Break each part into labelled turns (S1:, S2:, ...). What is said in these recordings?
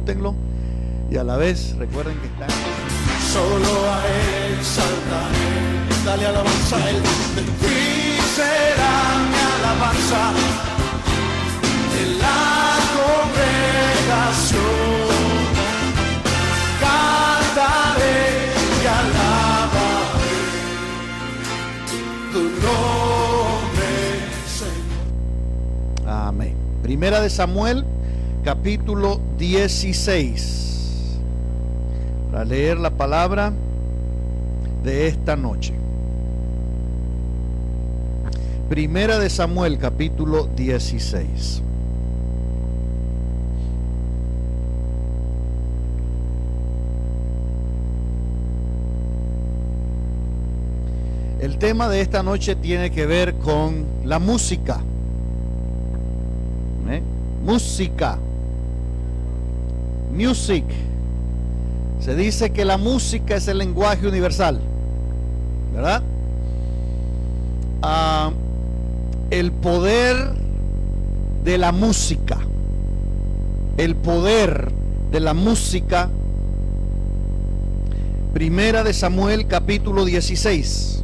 S1: disfrútenlo y a la vez recuerden que están.
S2: Solo a Él saltaré, dale alabanza a Él. De ti será mi alabanza en la congregación. Cantaré y alabaré tu nombre, Señor.
S1: Amén. Primera de Samuel, capítulo 16. Para leer la palabra de esta noche. Primera de Samuel, capítulo 16. El tema de esta noche tiene que ver con la música. Música. Music. Se dice que la música es el lenguaje universal, ¿verdad? El poder de la música. El poder de la música. Primera de Samuel, capítulo 16.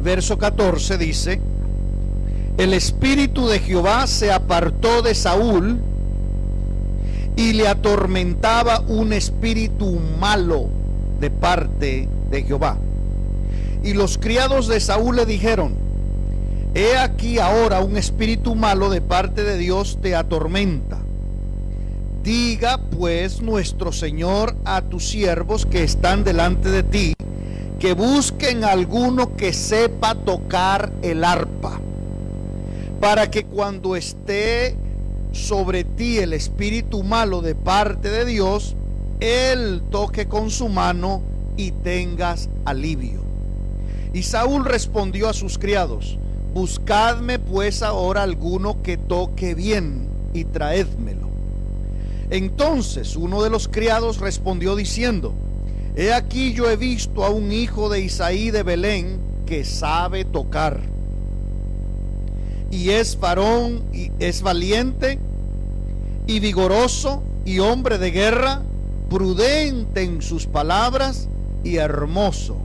S1: Verso 14 dice: el espíritu de Jehová se apartó de Saúl, y le atormentaba un espíritu malo de parte de Jehová. Y los criados de Saúl le dijeron: he aquí ahora un espíritu malo de parte de Dios te atormenta. Diga pues nuestro Señor a tus siervos que están delante de ti, que busquen a alguno que sepa tocar el arpa, para que cuando esté sobre ti el espíritu malo de parte de Dios, él toque con su mano y tengas alivio. Y Saúl respondió a sus criados: buscadme pues ahora alguno que toque bien y traédmelo. Entonces uno de los criados respondió diciendo: he aquí yo he visto a un hijo de Isaí de Belén que sabe tocar, y es varón y es valiente y vigoroso y hombre de guerra, prudente en sus palabras y hermoso,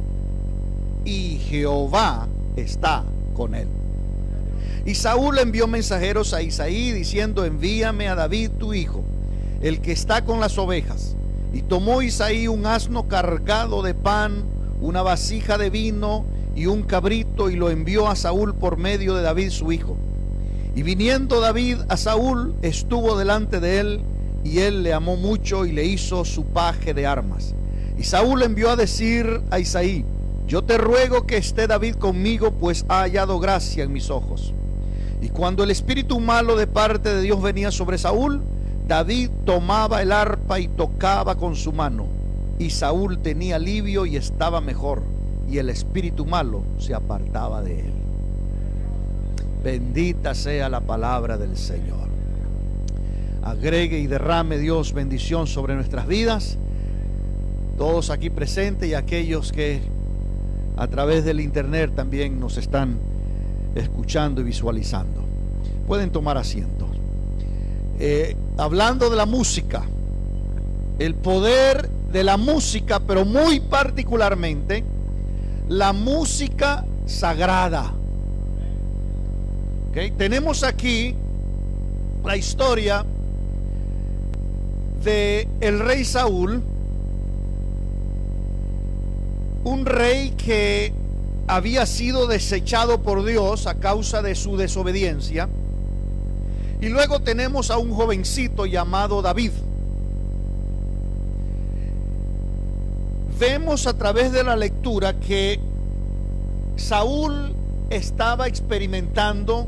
S1: y Jehová está con él. Y Saúl envió mensajeros a Isaí diciendo: envíame a David tu hijo, el que está con las ovejas. Y tomó Isaí un asno cargado de pan, una vasija de vino y un cabrito, y lo envió a Saúl por medio de David su hijo. Y viniendo David a Saúl, estuvo delante de él, y él le amó mucho y le hizo su paje de armas. Y Saúl envió a decir a Isaí: yo te ruego que esté David conmigo, pues ha hallado gracia en mis ojos. Y cuando el espíritu malo de parte de Dios venía sobre Saúl, David tomaba el arpa y tocaba con su mano, y Saúl tenía alivio y estaba mejor, y el espíritu malo se apartaba de él. Bendita sea la palabra del Señor. Agregue y derrame Dios bendición sobre nuestras vidas, todos aquí presentes y aquellos que a través del internet también nos están escuchando y visualizando. Pueden tomar asiento. Hablando de la música, el poder de la música, pero muy particularmente la música sagrada. ¿Okay? Tenemos aquí la historia de el rey Saúl, un rey que había sido desechado por Dios a causa de su desobediencia. Y luego tenemos a un jovencito llamado David. Vemos a través de la lectura que Saúl estaba experimentando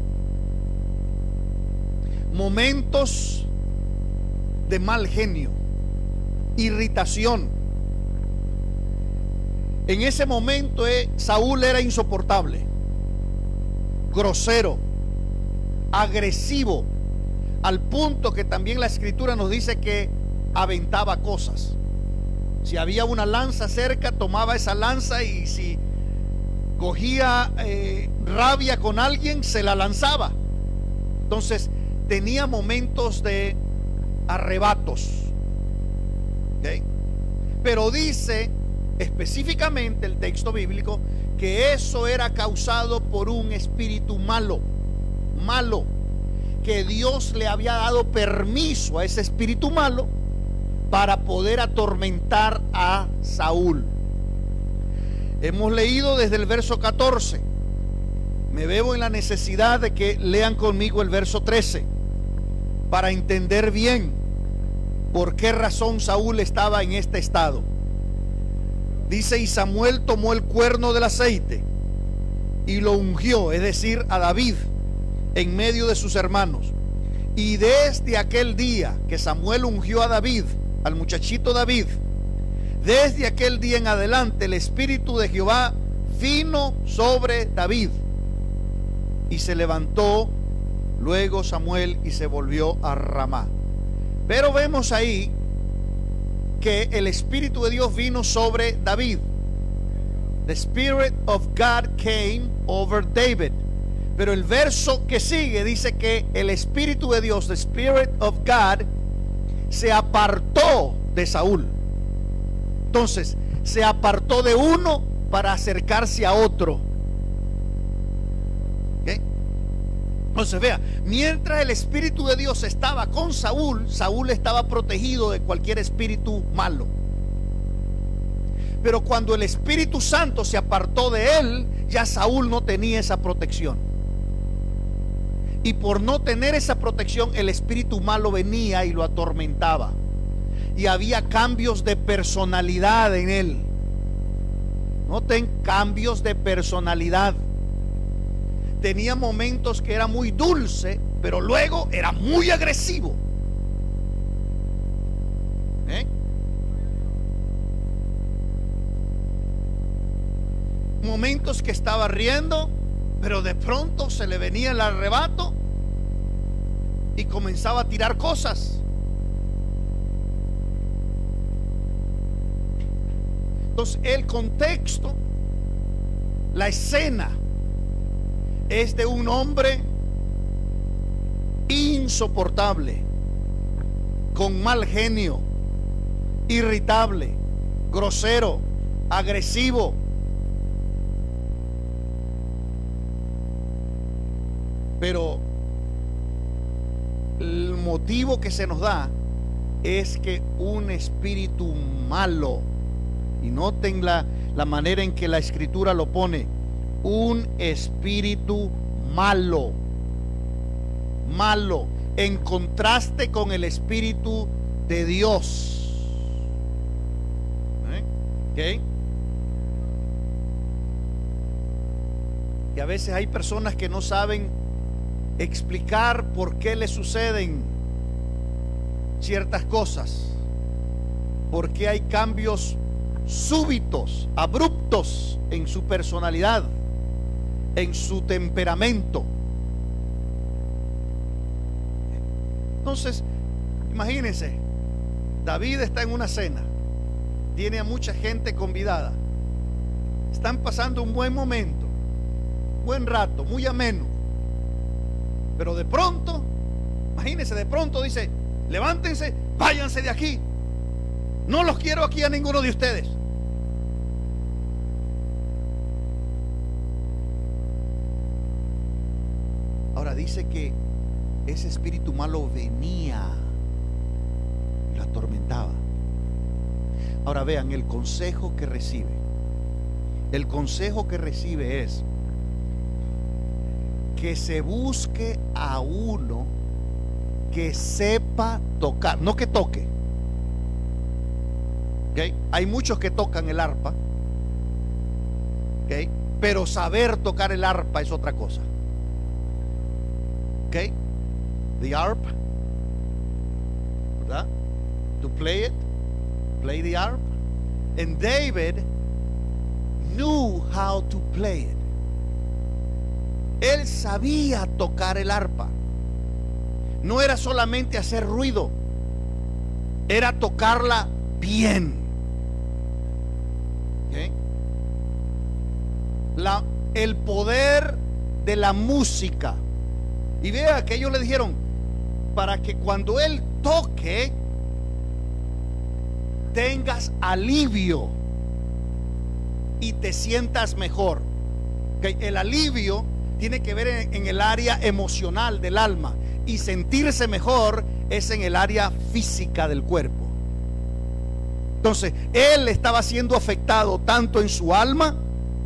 S1: momentos de mal genio, irritación. En ese momento Saúl era insoportable, grosero, agresivo, al punto que también la escritura nos dice que aventaba cosas. Si había una lanza cerca, tomaba esa lanza, y si cogía rabia con alguien, se la lanzaba. Entonces tenía momentos de arrebatos. ¿Okay? Pero dice específicamente el texto bíblico que eso era causado por un espíritu malo, que Dios le había dado permiso a ese espíritu malo para poder atormentar a Saúl. Hemos leído desde el verso 14. Me veo en la necesidad de que lean conmigo el verso 13 para entender bien por qué razón Saúl estaba en este estado. Dice: y Samuel tomó el cuerno del aceite y lo ungió, es decir, a David, en medio de sus hermanos. Y desde aquel día que Samuel ungió a David, al muchachito David, desde aquel día en adelante el Espíritu de Jehová vino sobre David. Y se levantó luego Samuel y se volvió a Ramá. Pero vemos ahí que el Espíritu de Dios vino sobre David. The Spirit of God came over David. Pero el verso que sigue dice que el Espíritu de Dios, the Spirit of God, se apartó de Saúl. Entonces, se apartó de uno para acercarse a otro. ¿Okay? Entonces, vea, mientras el Espíritu de Dios estaba con Saúl, Saúl estaba protegido de cualquier espíritu malo. Pero cuando el Espíritu Santo se apartó de él, ya Saúl no tenía esa protección. Y por no tener esa protección, el espíritu malo venía y lo atormentaba. Y había cambios de personalidad en él. Noten, cambios de personalidad. Tenía momentos que era muy dulce, pero luego era muy agresivo. Momentos que estaba riendo, pero de pronto se le venía el arrebato y comenzaba a tirar cosas. Entonces, el contexto, la escena, es de un hombre insoportable, con mal genio, irritable, grosero, agresivo. Pero el motivo que se nos da es que un espíritu malo, y noten la manera en que la escritura lo pone, un espíritu malo, en contraste con el espíritu de Dios. ¿Okay? Y a veces hay personas que no saben explicar por qué le suceden ciertas cosas, por qué hay cambios súbitos, abruptos en su personalidad, en su temperamento. Entonces, imagínense, David está en una cena, tiene a mucha gente convidada, están pasando un buen momento, buen rato, muy ameno. Pero de pronto, imagínense, de pronto dice: levántense, váyanse de aquí. No los quiero aquí a ninguno de ustedes. Ahora dice que ese espíritu malo venía y lo atormentaba. Ahora vean el consejo que recibe. El consejo que recibe es que se busque a uno que sepa tocar, no que toque. ¿Okay? Hay muchos que tocan el arpa, ¿okay? Pero saber tocar el arpa es otra cosa. ¿Okay? The harp, ¿verdad? To play it, play the harp. And David knew how to play it. Él sabía tocar el arpa. No era solamente hacer ruido, era tocarla bien. ¿Okay? El poder de la música. Y vea que ellos le dijeron, para que cuando él toque tengas alivio y te sientas mejor. ¿Okay? El alivio tiene que ver en el área emocional del alma, y sentirse mejor es en el área física del cuerpo. Entonces, él estaba siendo afectado tanto en su alma,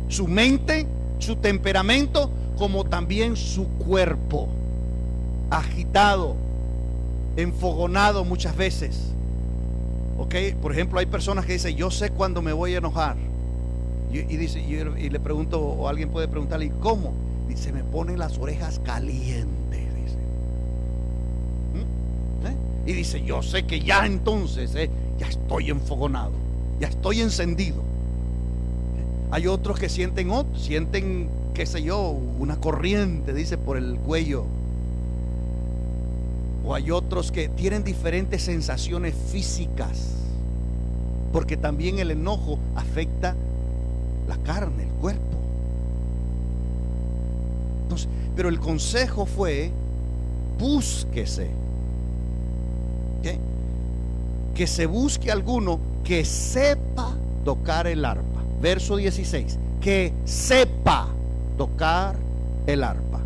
S1: su mente, su temperamento, como también su cuerpo, agitado, enfogonado muchas veces. ¿Ok? Por ejemplo, hay personas que dicen, yo sé cuándo me voy a enojar. Y le pregunto, o alguien puede preguntarle, ¿y cómo? Dice, me ponen las orejas calientes, dice. Y dice, yo sé que ya entonces, ya estoy enfogonado, ya estoy encendido. Hay otros que sienten, qué sé yo, una corriente, dice, por el cuello. O hay otros que tienen diferentes sensaciones físicas, porque también el enojo afecta la carne, el cuerpo. Entonces, pero el consejo fue, búsquese, ¿okay? Que se busque alguno que sepa tocar el arpa. Verso 16, que sepa tocar el arpa.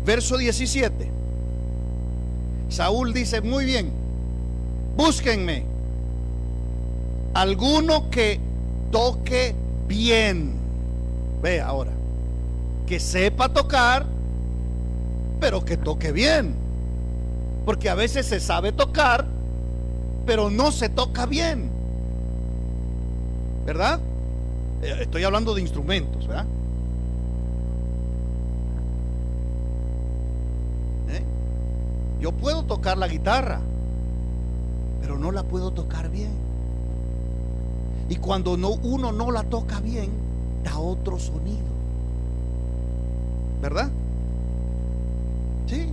S1: Verso 17, Saúl dice, muy bien, búsquenme alguno que toque bien. Ve ahora, que sepa tocar, pero que toque bien. Porque a veces se sabe tocar, pero no se toca bien, ¿verdad? Estoy hablando de instrumentos, ¿verdad? Yo puedo tocar la guitarra, pero no la puedo tocar bien. Y cuando uno no la toca bien, da otro sonido, ¿verdad? Sí,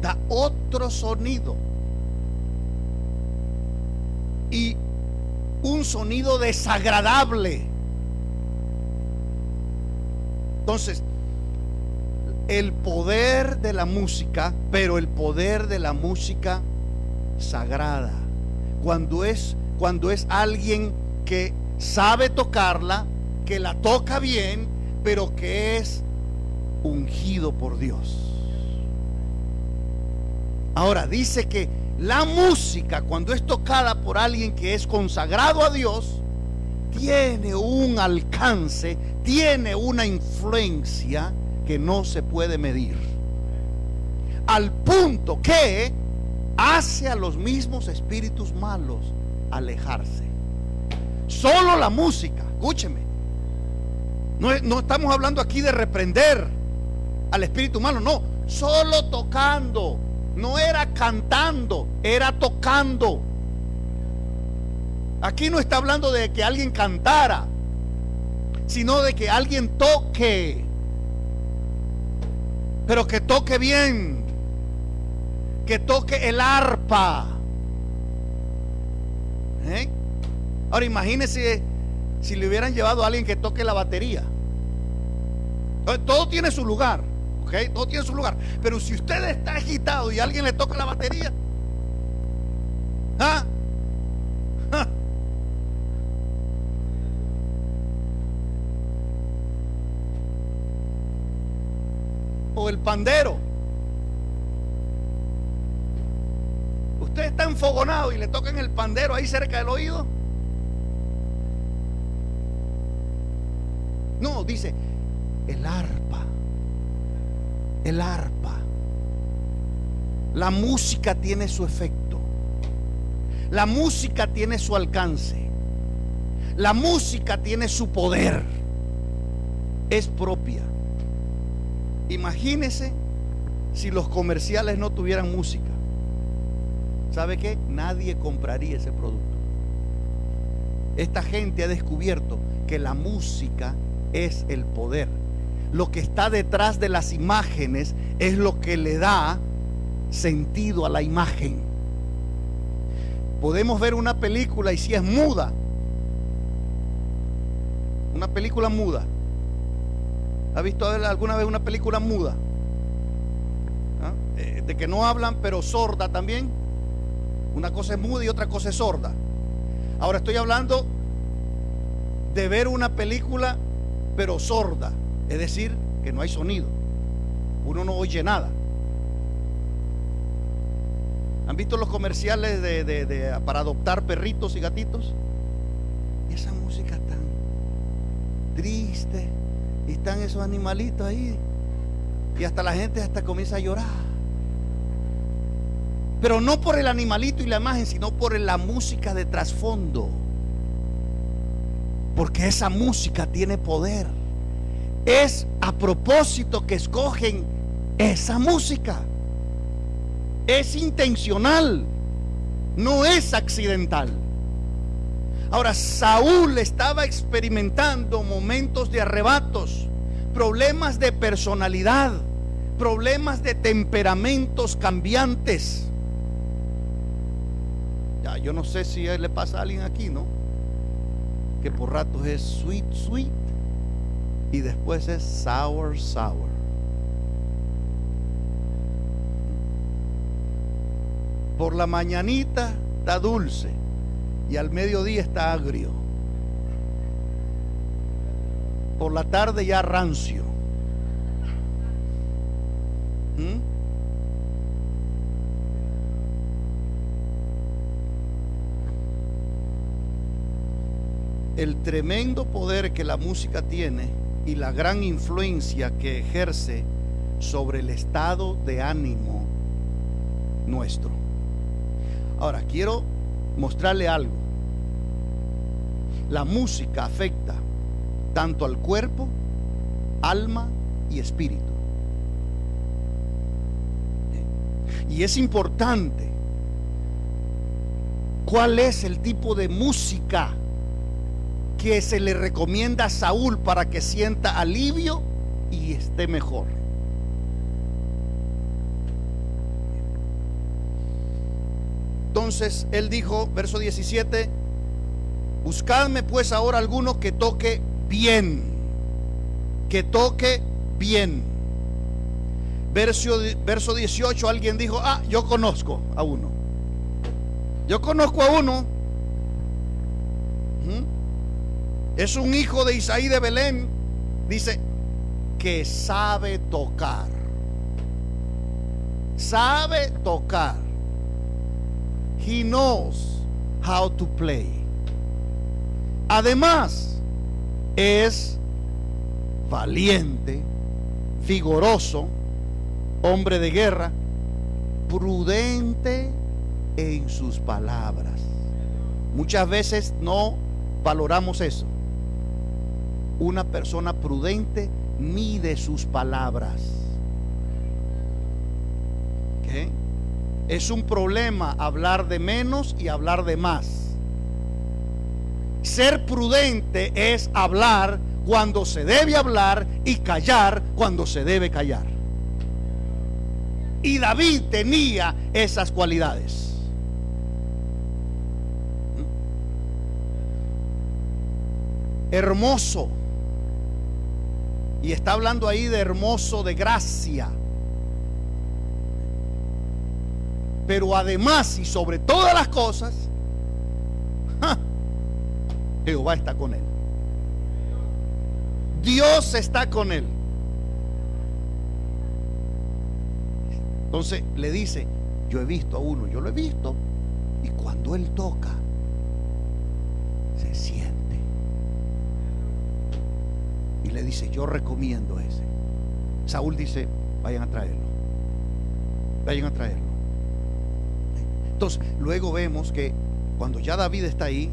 S1: da otro sonido. Y un sonido desagradable. Entonces, el poder de la música, pero el poder de la música sagrada, cuando es alguien que sabe tocarla, que la toca bien, pero que es ungido por Dios. Ahora dice que la música, cuando es tocada por alguien que es consagrado a Dios, tiene un alcance, tiene una influencia que no se puede medir, al punto que hace a los mismos espíritus malos alejarse. Solo la música, escúcheme, no estamos hablando aquí de reprender al espíritu malo, no, solo tocando. No era cantando, era tocando. Aquí no está hablando de que alguien cantara, sino de que alguien toque, pero que toque bien, que toque el arpa. Ahora imagínese si le hubieran llevado a alguien que toque la batería. Todo tiene su lugar, ¿ok? Todo tiene su lugar. Pero si usted está agitado y alguien le toca la batería, ¿ah? ¿Ah? O el pandero. Usted está enfogonado y le tocan el pandero ahí cerca del oído. No, dice el arpa. El arpa. La música tiene su efecto. La música tiene su alcance. La música tiene su poder. Es propia. Imagínese si los comerciales no tuvieran música. ¿Sabe qué? Nadie compraría ese producto. Esta gente ha descubierto que la música es el poder. Lo que está detrás de las imágenes es lo que le da sentido a la imagen. Podemos ver una película y si es muda, una película muda. ¿Ha visto alguna vez una película muda? de que no hablan pero sorda también. Una cosa es muda y otra cosa es sorda. Ahora estoy hablando de ver una película pero sorda, es decir, que no hay sonido, uno no oye nada. ¿Han visto los comerciales para adoptar perritos y gatitos? Y esa música tan triste, y están esos animalitos ahí, y hasta la gente hasta comienza a llorar. Pero no por el animalito y la imagen, sino por la música de trasfondo. Porque esa música tiene poder. Es a propósito que escogen esa música. Es intencional, no es accidental. Ahora, Saúl estaba experimentando momentos de arrebatos, problemas de personalidad, problemas de temperamentos cambiantes. Ya, yo no sé si le pasa a alguien aquí, ¿no? Que por ratos es sweet, sweet, y después es sour, sour. Por la mañanita está dulce y al mediodía está agrio. Por la tarde ya rancio. El tremendo poder que la música tiene y la gran influencia que ejerce sobre el estado de ánimo nuestro. Ahora, quiero mostrarle algo. La música afecta tanto al cuerpo, alma y espíritu. Y es importante cuál es el tipo de música que se le recomienda a Saúl para que sienta alivio y esté mejor. Entonces él dijo, verso 17: buscadme pues ahora alguno que toque bien, que toque bien. Verso 18, alguien dijo, yo conozco a uno. Yo conozco a uno. Es un hijo de Isaí de Belén. Dice que sabe tocar. Sabe tocar. He knows how to play. Además, es valiente, vigoroso, hombre de guerra, prudente en sus palabras. Muchas veces no valoramos eso. Una persona prudente mide sus palabras. ¿Qué? Es un problema hablar de menos y hablar de más. Ser prudente es hablar cuando se debe hablar y callar cuando se debe callar. Y David tenía esas cualidades. Hermoso. Y está hablando ahí de hermoso, de gracia. Pero además y sobre todas las cosas, Jehová está con él. Dios está con él. Entonces le dice, yo he visto a uno, yo lo he visto, y cuando él toca, se siente. Y le dice, yo recomiendo ese. Saúl dice, vayan a traerlo. Vayan a traerlo. Entonces, luego vemos que cuando ya David está ahí,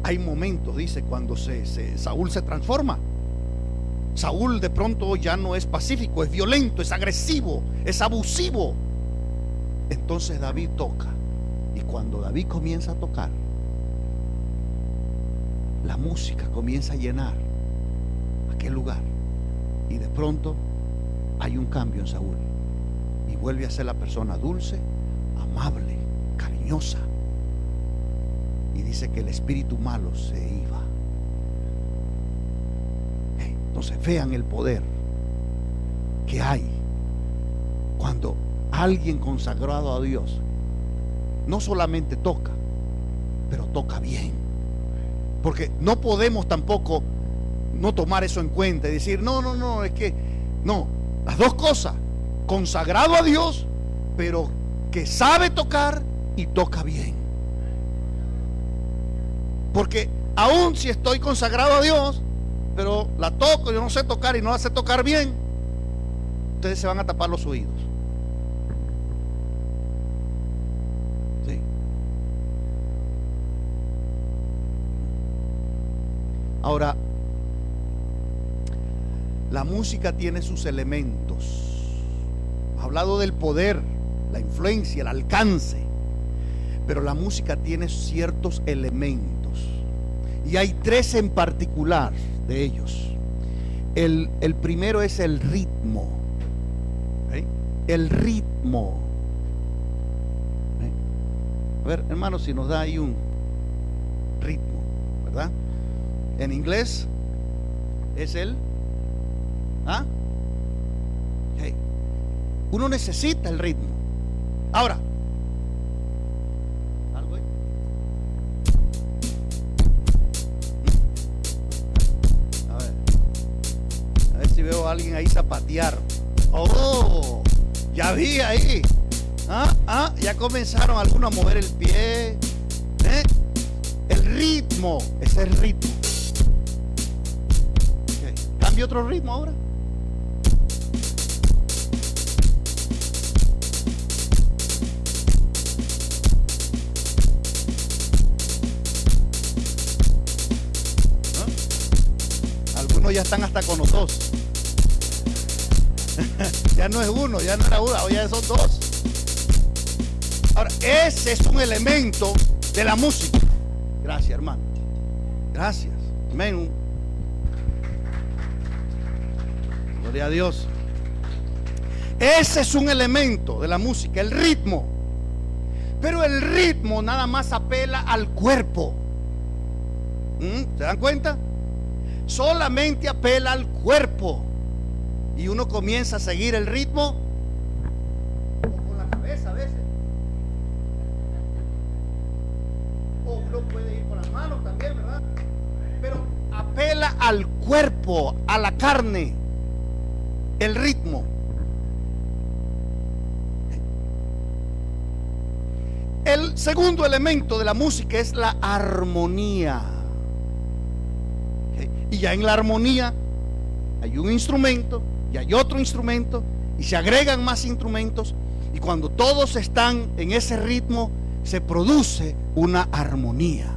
S1: hay momentos, dice, cuando Saúl se transforma. Saúl de pronto ya no es pacífico, es violento, es agresivo, es abusivo. Entonces David toca. Y cuando David comienza a tocar, la música comienza a llenar aquel lugar. Y de pronto hay un cambio en Saúl. Y vuelve a ser la persona dulce, amable, cariñosa. Y dice que el espíritu malo se iba. Entonces vean el poder que hay cuando Alguien consagrado a Dios no solamente toca, pero toca bien. Porque no podemos tampoco no tomar eso en cuenta y decir, no, es que no, las dos cosas, consagrado a Dios, pero que sabe tocar y toca bien. Porque aún si estoy consagrado a Dios, pero la toco, yo no sé tocar y no la sé tocar bien, ustedes se van a tapar los oídos. Sí. Ahora, la música tiene sus elementos. Hemos hablado del poder, la influencia, el alcance, pero la música tiene ciertos elementos. Y hay tres en particular de ellos. El primero es el ritmo. ¿Sí? El ritmo. ¿Sí? A ver, hermano, si nos da ahí un ritmo, ¿verdad? En inglés es el okay. Uno necesita el ritmo. Ahora, ¿algo ahí? A ver si veo a alguien ahí zapatear. Oh, ya vi ahí. Ya comenzaron algunos a mover el pie. El ritmo, ese es el ritmo. Okay. Cambio otro ritmo ahora. Ya están hasta con los dos. Ya no es uno, ya no era uno, ya son dos. Ahora, ese es un elemento de la música. Gracias, hermano. Gracias. Amén. Gloria a Dios. Ese es un elemento de la música, el ritmo. Pero el ritmo nada más apela al cuerpo. ¿Se dan cuenta? Solamente apela al cuerpo. Y uno comienza a seguir el ritmo o con la cabeza a veces. O uno puede ir con las manos también, ¿verdad? Pero apela al cuerpo, a la carne, el ritmo. El segundo elemento de la música es la armonía. Y ya en la armonía hay un instrumento y hay otro instrumento y se agregan más instrumentos, y cuando todos están en ese ritmo se produce una armonía.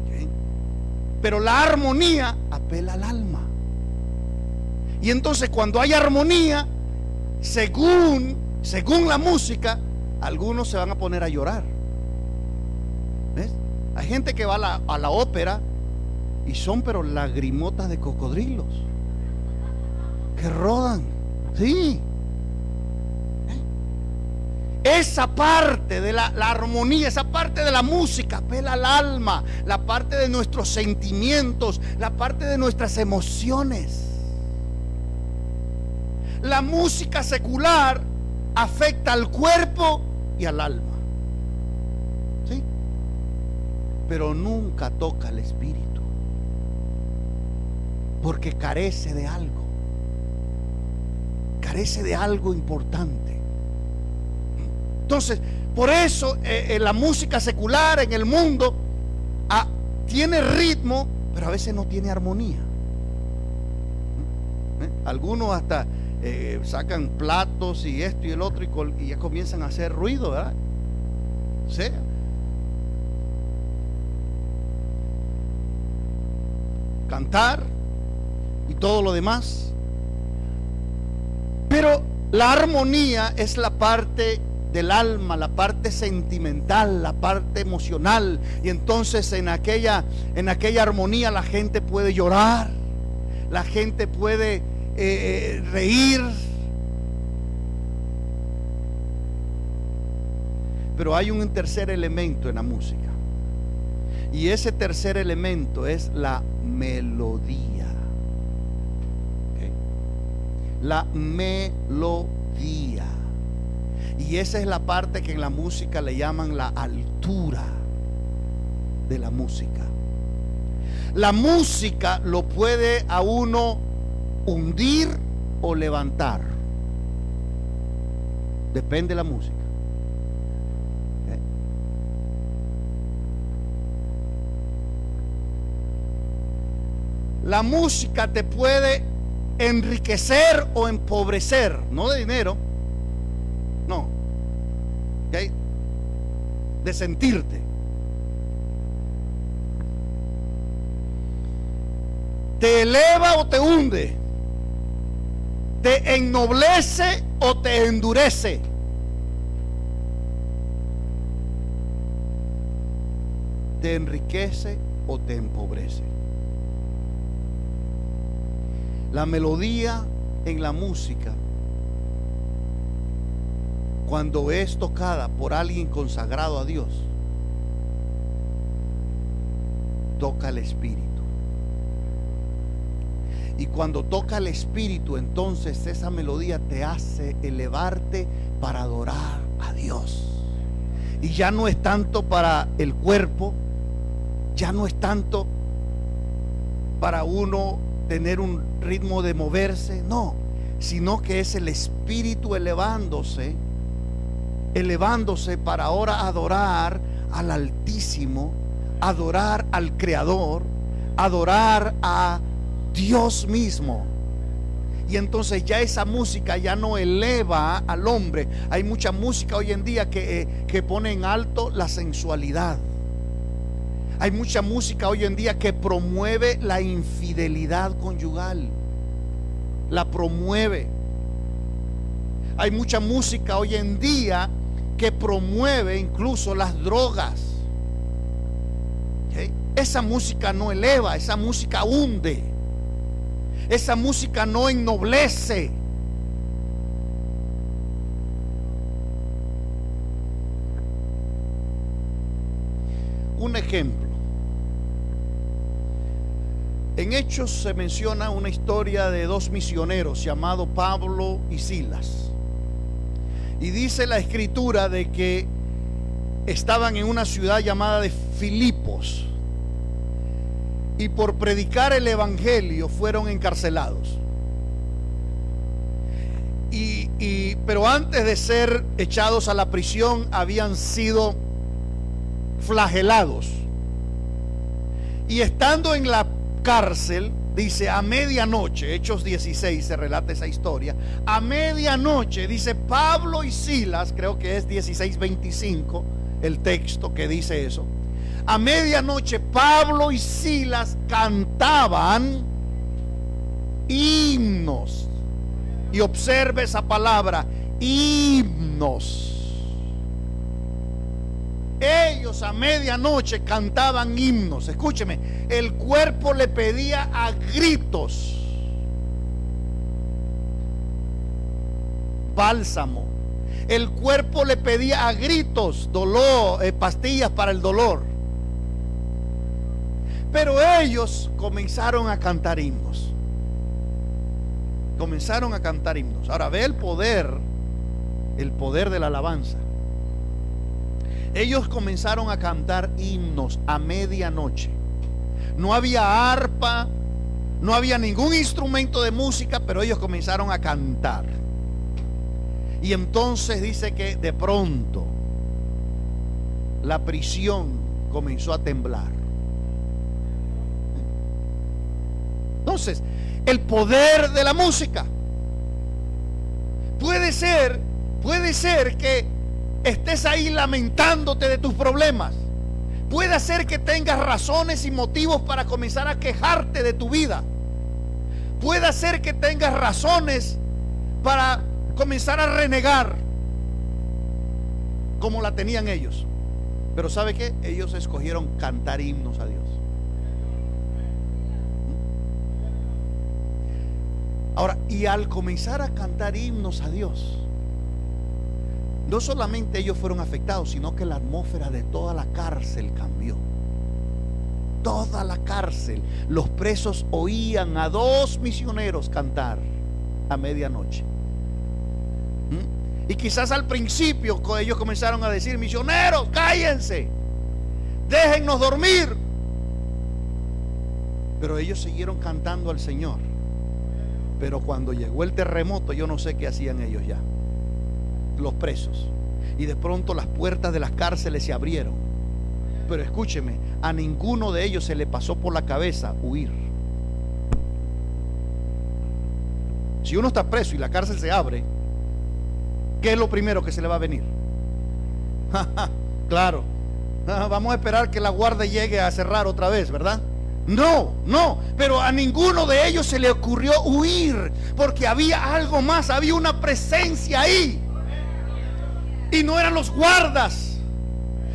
S1: ¿Okay? Pero la armonía apela al alma, y entonces cuando hay armonía, según la música, algunos se van a poner a llorar. ¿Ves? Hay gente que va a la ópera y son pero lagrimotas de cocodrilos que rodan. Sí. Esa parte de la armonía, esa parte de la música apela al alma, la parte de nuestros sentimientos, la parte de nuestras emociones. La música secular afecta al cuerpo y al alma. ¿Sí? Pero nunca toca al espíritu, porque carece de algo importante. Entonces, por eso la música secular en el mundo tiene ritmo, pero a veces no tiene armonía. Algunos hasta sacan platos y esto y el otro y ya comienzan a hacer ruido, ¿verdad? ¿Sí? Cantar y todo lo demás. Pero la armonía es la parte del alma, la parte sentimental, la parte emocional. Y entonces en aquella armonía la gente puede llorar, la gente puede reír. Pero hay un tercer elemento en la música, y ese tercer elemento es la melodía. ¿Okay? La melodía. Y esa es la parte que en la música le llaman la altura de la música. La música lo puede a uno hundir o levantar. Depende de la música. La música te puede enriquecer o empobrecer, no de dinero, no, ¿okay? De sentirte. Te eleva o te hunde, te ennoblece o te endurece. Te enriquece o te empobrece. La melodía en la música, cuando es tocada por alguien consagrado a Dios, toca el espíritu. Y cuando toca el espíritu, entonces esa melodía te hace elevarte para adorar a Dios. Y ya no es tanto para el cuerpo, ya no es tanto para uno tener un ritmo de moverse, no, sino que es el espíritu elevándose para ahora adorar al Altísimo, adorar al Creador, adorar a Dios mismo. Y entonces ya esa música ya no eleva al hombre. Hay mucha música hoy en día que pone en alto la sensualidad. Hay mucha música hoy en día que promueve la infidelidad conyugal. La promueve. Hay mucha música hoy en día que promueve incluso las drogas. ¿Okay? Esa música no eleva, esa música hunde. Esa música no ennoblece. Un ejemplo. En Hechos se menciona una historia de dos misioneros llamados Pablo y Silas. Y dice la escritura de que estaban en una ciudad llamada de Filipos. Y por predicar el evangelio fueron encarcelados. Pero antes de ser echados a la prisión habían sido flagelados. Y estando en la cárcel, dice, a medianoche, Hechos 16 se relata esa historia, a medianoche, dice, Pablo y Silas, creo que es 16:25 el texto que dice eso. A medianoche Pablo y Silas cantaban himnos. Y observe esa palabra, himnos. Ellos a medianoche cantaban himnos. Escúcheme, el cuerpo le pedía a gritos bálsamo. El cuerpo le pedía a gritos dolor, pastillas para el dolor. Pero ellos comenzaron a cantar himnos. Comenzaron a cantar himnos. Ahora ve el poder de la alabanza. Ellos comenzaron a cantar himnos a medianoche. No había arpa, no había ningún instrumento de música, pero ellos comenzaron a cantar. Y entonces dice que de pronto la prisión comenzó a temblar. Entonces, el poder de la música. Puede ser que estés ahí lamentándote de tus problemas. Puede ser que tengas razones y motivos para comenzar a quejarte de tu vida. Puede ser que tengas razones para comenzar a renegar como la tenían ellos. Pero ¿sabe qué? Ellos escogieron cantar himnos a Dios. Ahora, y al comenzar a cantar himnos a Dios, no solamente ellos fueron afectados, sino que la atmósfera de toda la cárcel cambió. Toda la cárcel, los presos oían a dos misioneros cantar a medianoche. Y quizás al principio ellos comenzaron a decir: misioneros, cállense, déjennos dormir. Pero ellos siguieron cantando al Señor. Pero cuando llegó el terremoto, yo no sé qué hacían ellos ya, los presos. Y de pronto las puertas de las cárceles se abrieron. Pero escúcheme, a ninguno de ellos se le pasó por la cabeza huir. Si uno está preso y la cárcel se abre, ¿qué es lo primero que se le va a venir? Claro, vamos a esperar que la guardia llegue a cerrar otra vez, ¿verdad? No, pero a ninguno de ellos se le ocurrió huir, porque había algo más, había una presencia ahí. Y no eran los guardas,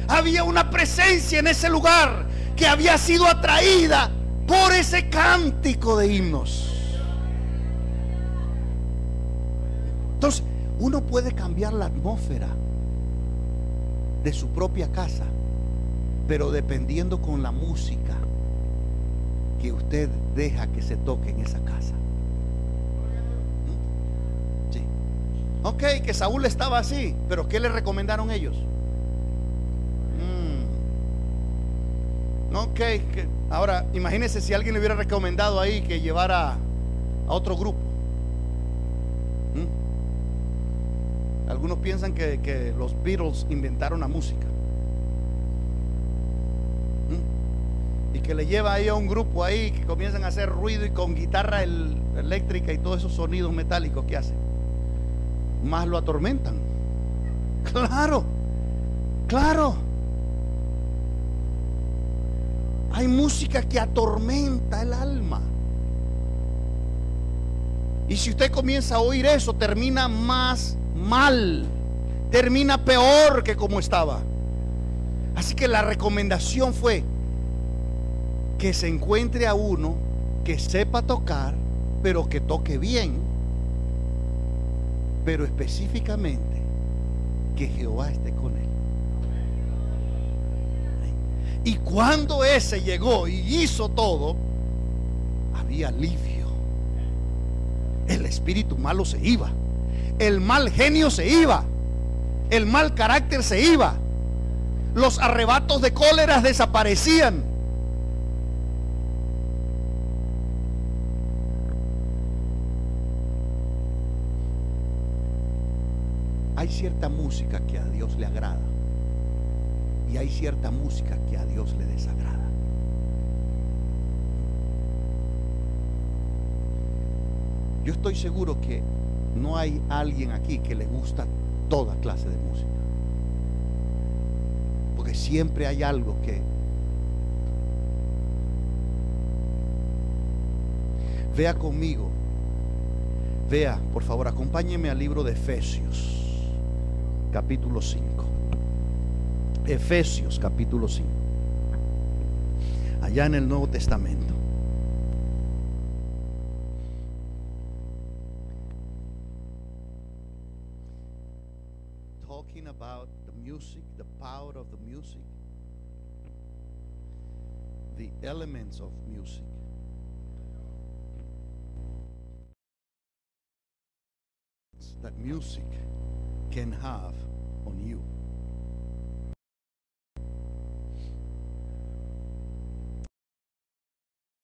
S1: había una presencia en ese lugar que había sido atraída por ese cántico de himnos. Entonces, uno puede cambiar la atmósfera de su propia casa, pero dependiendo con la música que usted deja que se toque en esa casa. Sí. Ok, que Saúl estaba así, pero ¿qué le recomendaron ellos? Ok, que ahora imagínese si alguien le hubiera recomendado ahí que llevara a otro grupo. Algunos piensan que los Beatles inventaron la música. Y que le lleva ahí a un grupo ahí que comienzan a hacer ruido y con guitarra eléctrica y todos esos sonidos metálicos que hacen, más lo atormentan. Claro, claro. Hay música que atormenta el alma. Y si usted comienza a oír eso, termina más mal, termina peor que como estaba. Así que la recomendación fue que se encuentre a uno que sepa tocar, pero que toque bien, pero específicamente que Jehová esté con él. Y cuando ese llegó y hizo todo, había alivio. El espíritu malo se iba, el mal genio se iba, el mal carácter se iba, los arrebatos de cólera desaparecían. Hay cierta música que a Dios le agrada y hay cierta música que a Dios le desagrada. Yo estoy seguro que no hay alguien aquí que le gusta toda clase de música, porque siempre hay algo que... Vea conmigo, vea, por favor, acompáñeme al libro de Efesios capítulo 5. Efesios capítulo 5, allá en el Nuevo Testamento. Talking about the music, the power of the music, the elements of music. That music can have on you.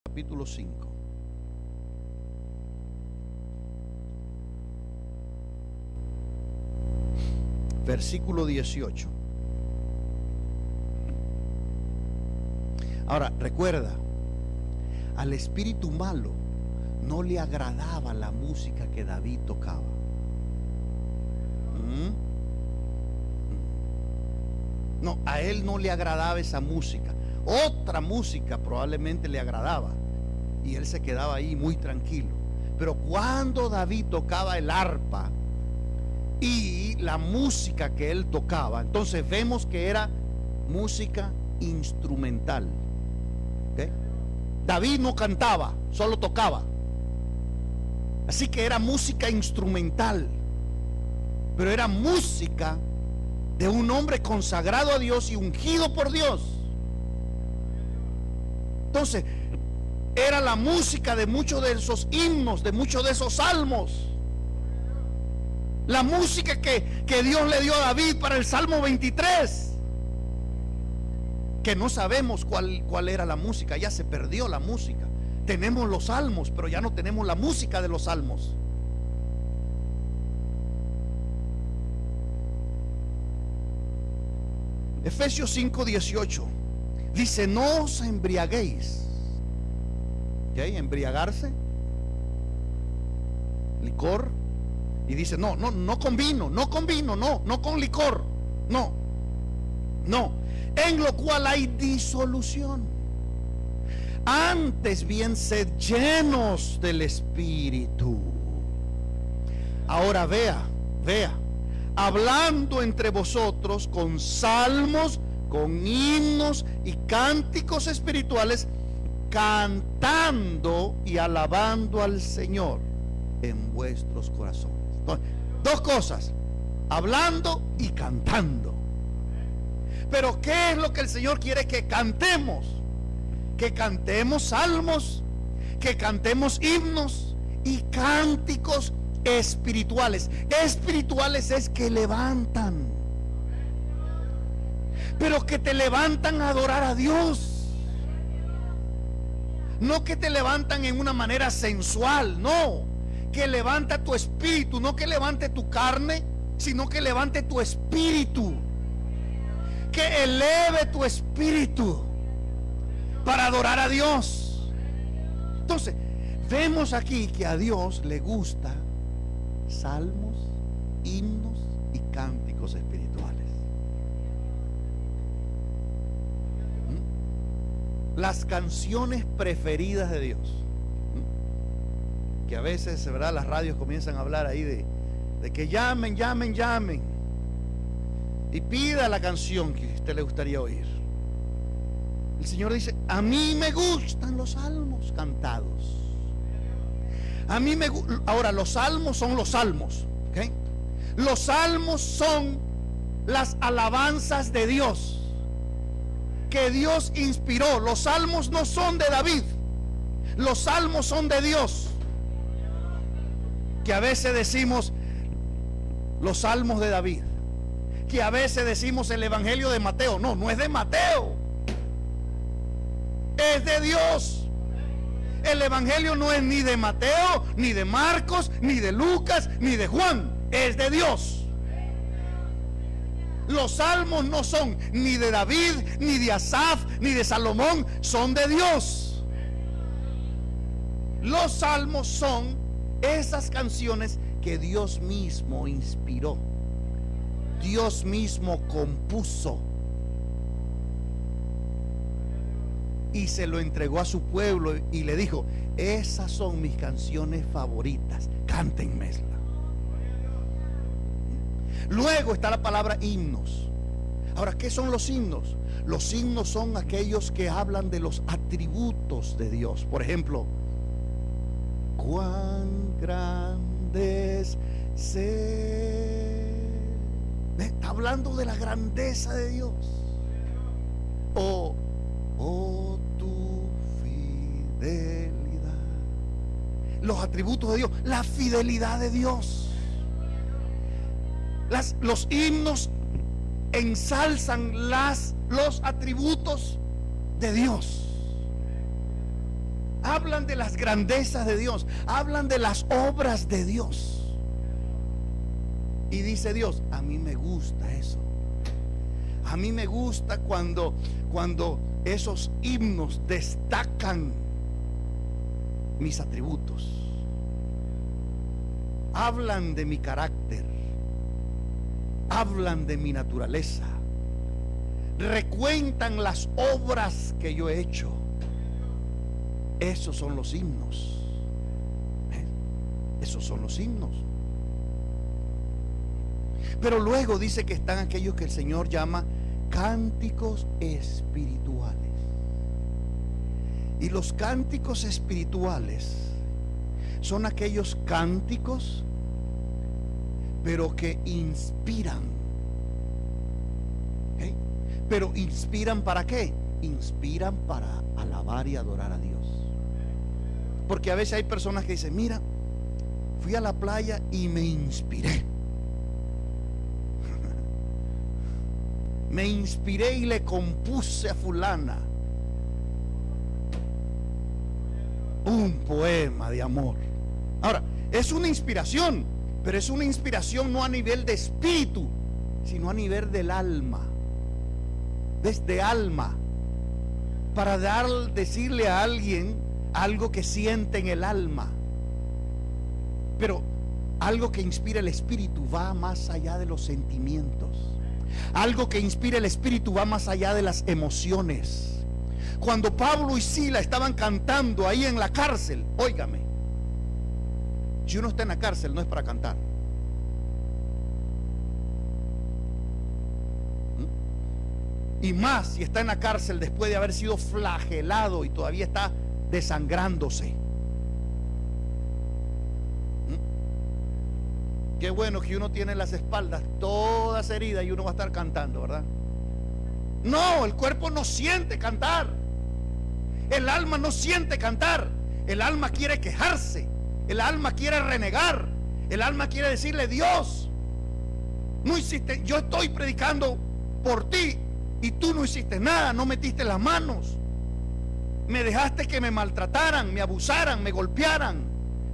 S1: Capítulo 5. Versículo 18. Ahora, recuerda, al espíritu malo no le agradaba la música que David tocaba. No, a él no le agradaba esa música. Otra música probablemente le agradaba y él se quedaba ahí muy tranquilo. Pero cuando David tocaba el arpa y la música que él tocaba, entonces vemos que era música instrumental. ¿Okay? David no cantaba, solo tocaba. Así que era música instrumental, pero era música de un hombre consagrado a Dios y ungido por Dios. Entonces, era la música de muchos de esos himnos, de muchos de esos salmos, La música que Dios le dio a David para el Salmo 23. Que no sabemos cuál era la música, ya se perdió la música. Tenemos los salmos, pero ya no tenemos la música de los salmos. Efesios 5:18 dice: no os embriaguéis. ¿Qué? Embriagarse, licor. Y dice: no con vino, no con licor, no, en lo cual hay disolución. Antes bien sed llenos del Espíritu. Ahora vea, hablando entre vosotros con salmos, con himnos y cánticos espirituales, cantando y alabando al Señor en vuestros corazones. Entonces, dos cosas: hablando y cantando. Pero ¿qué es lo que el Señor quiere que cantemos? Que cantemos salmos, que cantemos himnos y cánticos espirituales. Espirituales es que levantan, pero que te levantan a adorar a Dios. No que te levantan en una manera sensual, no. Que levanta tu espíritu, no que levante tu carne, sino que levante tu espíritu. Que eleve tu espíritu para adorar a Dios. Entonces, vemos aquí que a Dios le gusta salmos, himnos y cánticos espirituales. Las canciones preferidas de Dios. Que a veces, ¿verdad?, las radios comienzan a hablar ahí de que llamen y pida la canción que a usted le gustaría oír. El Señor dice: a mí me gustan los salmos cantados. A mí ahora, los salmos son los salmos, ¿okay? Los salmos son las alabanzas de Dios que Dios inspiró. Los salmos no son de David, los salmos son de Dios. Que a veces decimos los salmos de David, que a veces decimos el evangelio de Mateo. No es de Mateo, es de Dios. El evangelio no es ni de Mateo, ni de Marcos, ni de Lucas, ni de Juan, es de Dios. Los salmos no son ni de David, ni de Asaf, ni de Salomón, son de Dios. Los salmos son esas canciones que Dios mismo inspiró, Dios mismo compuso y se lo entregó a su pueblo y le dijo: esas son mis canciones favoritas, cántenmesla. Luego está la palabra himnos. Ahora, ¿qué son los himnos? Los himnos son aquellos que hablan de los atributos de Dios. Por ejemplo, cuán grande es ser. Está hablando de la grandeza de Dios. O tu fidelidad. Los atributos de Dios, la fidelidad de Dios. Los himnos ensalzan los atributos de Dios. Hablan de las grandezas de Dios, hablan de las obras de Dios. Y dice Dios: a mí me gusta eso. A mí me gusta cuando esos himnos destacan mis atributos. Hablan de mi carácter, hablan de mi naturaleza, recuentan las obras que yo he hecho. Esos son los himnos. Esos son los himnos. Pero luego dice que están aquellos que el Señor llama cánticos espirituales. Y los cánticos espirituales son aquellos cánticos, pero que inspiran. ¿Okay? Pero inspiran ¿para qué? Inspiran para alabar y adorar a Dios. Porque a veces hay personas que dicen: mira, fui a la playa y me inspiré. me inspiré y le compuse a fulana un poema de amor. Ahora, es una inspiración, pero es una inspiración no a nivel de espíritu, sino a nivel del alma, desde alma, para decirle a alguien algo que siente en el alma. Pero algo que inspira el espíritu va más allá de los sentimientos. Algo que inspira el espíritu va más allá de las emociones. Cuando Pablo y Sila estaban cantando ahí en la cárcel, óigame, si uno está en la cárcel no es para cantar. Y más si está en la cárcel después de haber sido flagelado y todavía está desangrándose. Qué bueno que uno tiene las espaldas todas heridas y uno va a estar cantando, ¿verdad? No, el cuerpo no siente cantar. El alma no siente cantar. El alma quiere quejarse. El alma quiere renegar. El alma quiere decirle: Dios, no hiciste, yo estoy predicando por ti y tú no hiciste nada, no metiste las manos. Me dejaste que me maltrataran, me abusaran, me golpearan,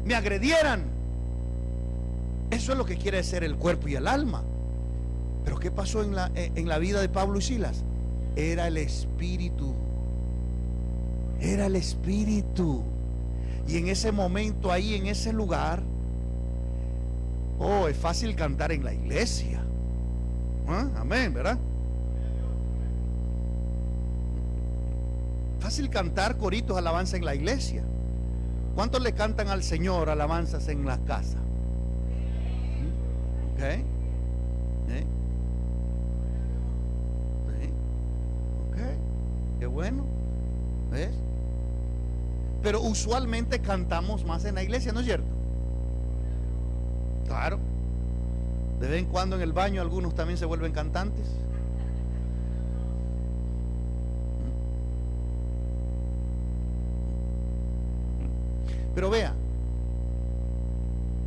S1: me agredieran. Eso es lo que quiere ser el cuerpo y el alma. Pero ¿qué pasó en la vida de Pablo y Silas? Era el espíritu. Era el espíritu. Y en ese momento, ahí en ese lugar, oh, es fácil cantar en la iglesia. ¿Ah? Amén, ¿verdad? Fácil cantar coritos, alabanza en la iglesia. ¿Cuántos le cantan al Señor alabanzas en la casa? ¿Ok? Ok, qué bueno. ¿Ves? Pero usualmente cantamos más en la iglesia, ¿no es cierto? Claro. De vez en cuando en el baño algunos también se vuelven cantantes. Pero vea,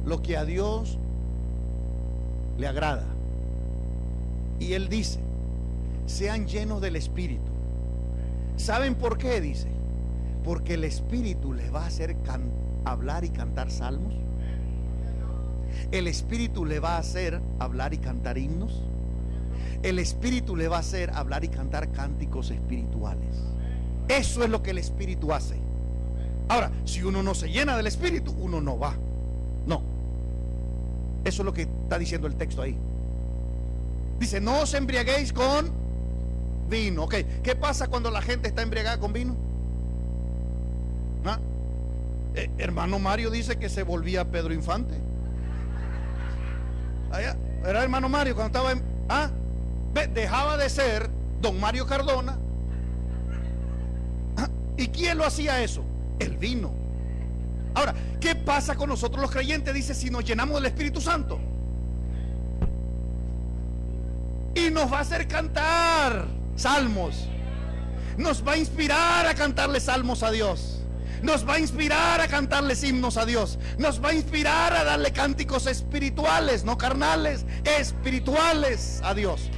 S1: lo que a Dios le agrada, y Él dice: sean llenos del Espíritu. ¿Saben por qué? Dice: porque el Espíritu les va a hacer hablar y cantar salmos. El Espíritu le va a hacer hablar y cantar himnos. El Espíritu le va a hacer hablar y cantar cánticos espirituales. Eso es lo que el Espíritu hace. Ahora, si uno no se llena del Espíritu, uno no va. No. Eso es lo que está diciendo el texto ahí. Dice: no os embriaguéis con vino. Ok, ¿qué pasa cuando la gente está embriagada con vino? ¿Ah? Hermano Mario dice que se volvía Pedro Infante. Allá, era hermano Mario cuando estaba dejaba de ser don Mario Cardona. ¿Y quién lo hacía eso? El vino. Ahora, ¿qué pasa con nosotros los creyentes? Dice: si nos llenamos del Espíritu Santo, y nos va a hacer cantar salmos, nos va a inspirar a cantarle salmos a Dios, nos va a inspirar a cantarles himnos a Dios, nos va a inspirar a darle cánticos espirituales, no carnales, espirituales a Dios.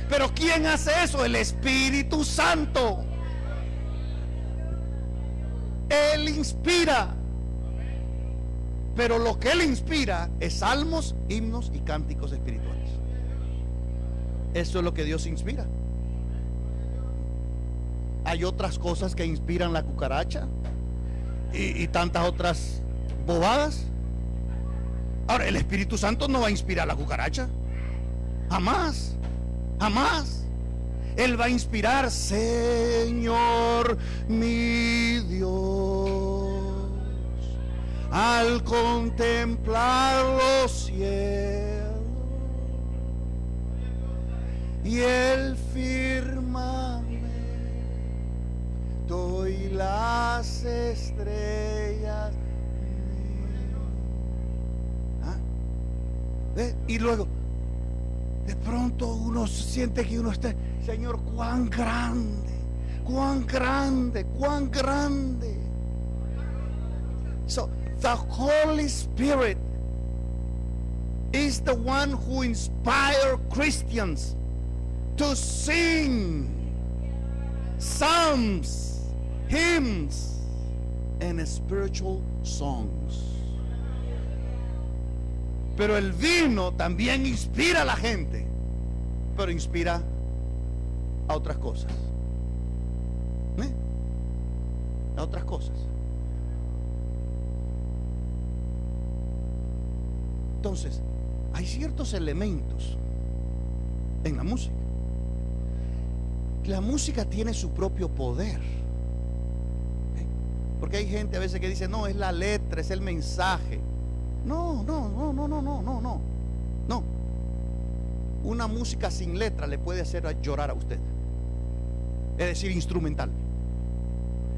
S1: Pero ¿quién hace eso? El Espíritu Santo. Él inspira. Pero lo que Él inspira es salmos, himnos y cánticos espirituales. Eso es lo que Dios inspira. Hay otras cosas que inspiran la cucaracha y tantas otras bobadas. Ahora, el Espíritu Santo no va a inspirar la cucaracha. Jamás. Jamás. Él va a inspirar: Señor mi Dios, al contemplar los cielos y el firmamento y las estrellas. Y luego de pronto uno siente que uno está: Señor, cuán grande, cuán grande, cuán grande. So the Holy Spirit is the one who inspires Christians to sing psalms, hymns, and spiritual songs. Pero el vino también inspira a la gente, pero inspira a otras cosas. A otras cosas. Entonces, hay ciertos elementos en la música. La música tiene su propio poder. Porque hay gente a veces que dice, no, es la letra, es el mensaje. No. Una música sin letra le puede hacer llorar a usted. Es decir, instrumental.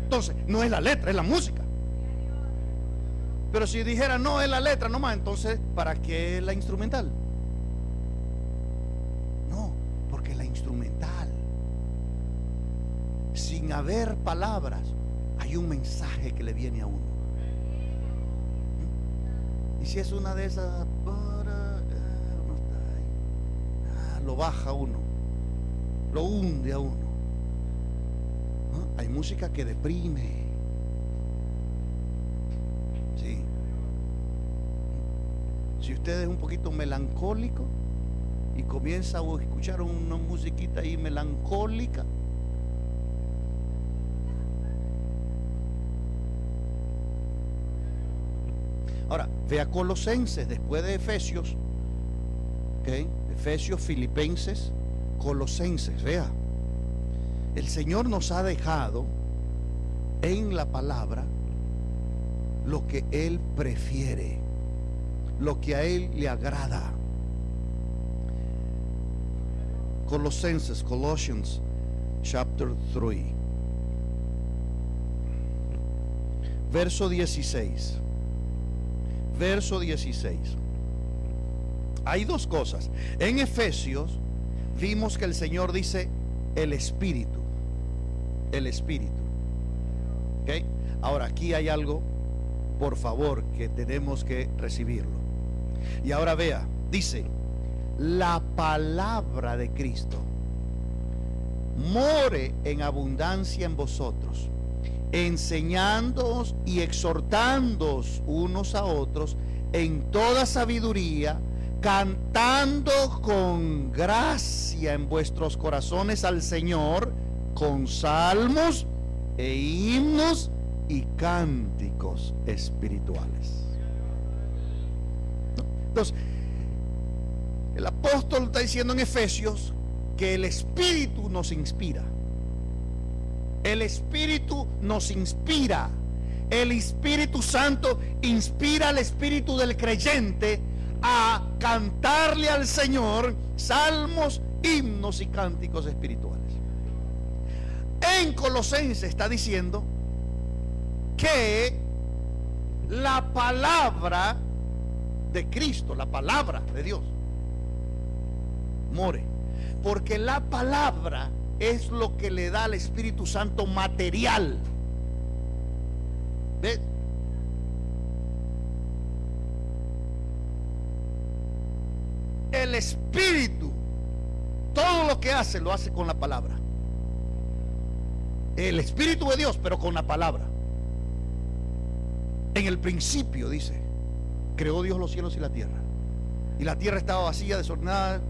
S1: Entonces, no es la letra, es la música. Pero si dijera, no, es la letra nomás, entonces, ¿para qué la instrumental? No, porque la instrumental, sin haber palabras, hay un mensaje que le viene a uno. Y si es una de esas, lo baja uno, lo hunde a uno. Hay música que deprime. Sí. Si usted es un poquito melancólico y comienza a escuchar una musiquita ahí melancólica, ahora vea Colosenses después de Efesios, ¿okay? Efesios, Filipenses, Colosenses, vea. El Señor nos ha dejado en la palabra lo que Él prefiere, lo que a Él le agrada. Colossians chapter 3, verso 16. Verso 16. Hay dos cosas. En Efesios vimos que el Señor dice el Espíritu. El Espíritu. ¿Okay? Ahora aquí hay algo, por favor, que tenemos que recibirlo. Y ahora vea, dice, la palabra de Cristo more en abundancia en vosotros, enseñándoos y exhortándoos unos a otros en toda sabiduría, cantando con gracia en vuestros corazones al Señor, con salmos e himnos y cánticos espirituales. Entonces, el apóstol está diciendo en Efesios que el Espíritu nos inspira. El Espíritu nos inspira. El Espíritu Santo inspira al espíritu del creyente a cantarle al Señor salmos, himnos y cánticos espirituales. En Colosenses está diciendo que la palabra de Cristo, la palabra de Dios, more, porque la palabra es lo que le da al Espíritu Santo material. ¿Ves? El Espíritu, todo lo que hace, lo hace con la palabra. El Espíritu de Dios, pero con la palabra. En el principio, dice, creó Dios los cielos y la tierra. Y la tierra estaba vacía, desordenada.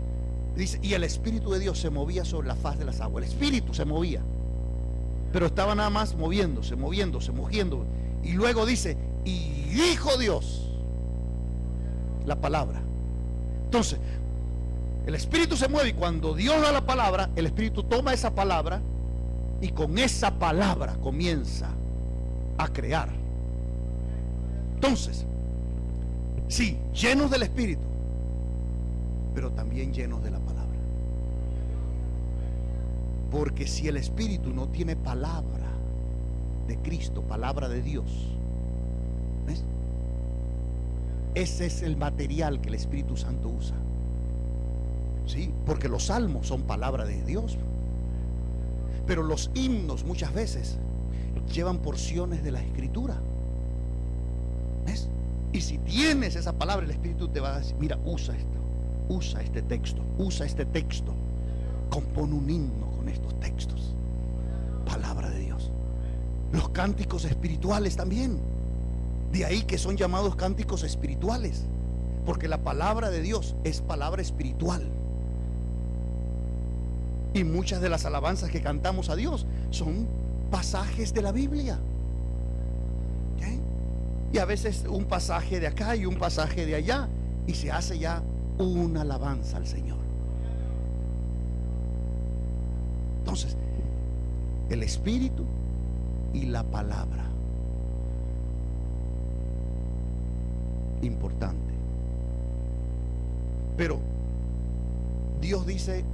S1: Dice, y el Espíritu de Dios se movía sobre la faz de las aguas. El Espíritu se movía, pero estaba nada más moviéndose. Y luego dice, y dijo Dios la palabra. Entonces, el Espíritu se mueve, y cuando Dios da la palabra, el Espíritu toma esa palabra y con esa palabra comienza a crear. Entonces, sí, llenos del Espíritu, pero también llenos de la palabra. Porque si el Espíritu no tiene palabra de Cristo, palabra de Dios, ¿ves? Ese es el material que el Espíritu Santo usa. ¿Sí? Porque los salmos son palabra de Dios, pero los himnos muchas veces llevan porciones de la Escritura. ¿Ves? Y si tienes esa palabra, el Espíritu te va a decir, mira, usa esto, usa este texto, usa este texto. compone un himno con estos textos. Palabra de Dios. Los cánticos espirituales también. De ahí que son llamados cánticos espirituales, porque la palabra de Dios es palabra espiritual. Y muchas de las alabanzas que cantamos a Dios son pasajes de la Biblia. ¿Okay? Y a veces un pasaje de acá y un pasaje de allá, y se hace ya una alabanza al Señor. Entonces, el Espíritu y la palabra. Importante. Pero Dios dice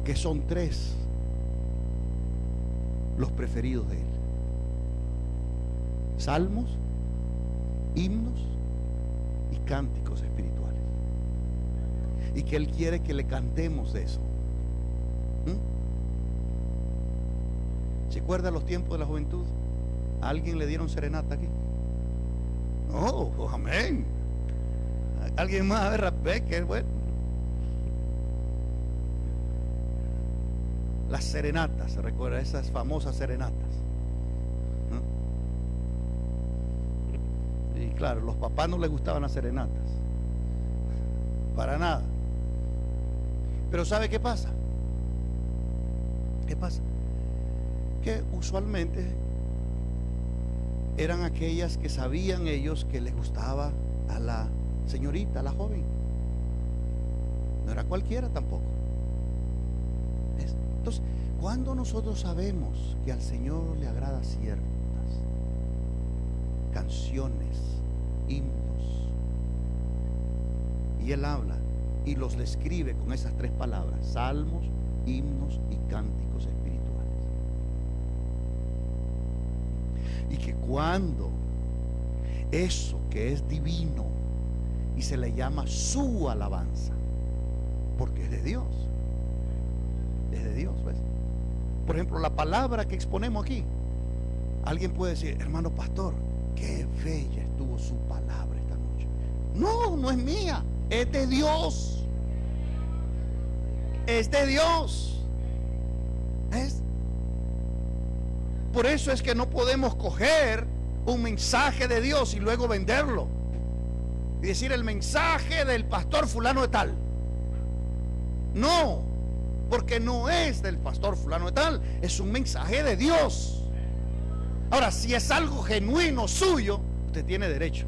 S1: que son 3 los preferidos de Él: salmos, himnos y cánticos espirituales. Y que Él quiere que le cantemos de eso. ¿Se acuerda los tiempos de la juventud? ¿A alguien le dieron serenata aquí? Oh, amén. ¿Alguien más? A ver, rapé, que bueno. Las serenatas, ¿se recuerda? Esas famosas serenatas, ¿no? Y claro, los papás no les gustaban las serenatas, para nada. Pero ¿sabe qué pasa? ¿Qué pasa? Que usualmente eran aquellas que sabían ellos que les gustaba a la señorita, a la joven. No era cualquiera tampoco. Entonces, cuando nosotros sabemos que al Señor le agrada ciertas canciones, himnos, y Él habla y los describe con esas 3 palabras: salmos, himnos y cánticos espirituales. Y que cuando eso que es divino y se le llama su alabanza, porque es de Dios, es de Dios, ¿ves? Por ejemplo, la palabra que exponemos aquí, alguien puede decir: hermano pastor, qué bella estuvo su palabra esta noche. No, no es mía, es de Dios. Es de Dios. ¿Ves? Por eso es que no podemos coger un mensaje de Dios y luego venderlo y decir: el mensaje del pastor fulano de tal. No, porque no es del pastor fulano de tal, es un mensaje de Dios. Ahora, si es algo genuino suyo, usted tiene derecho.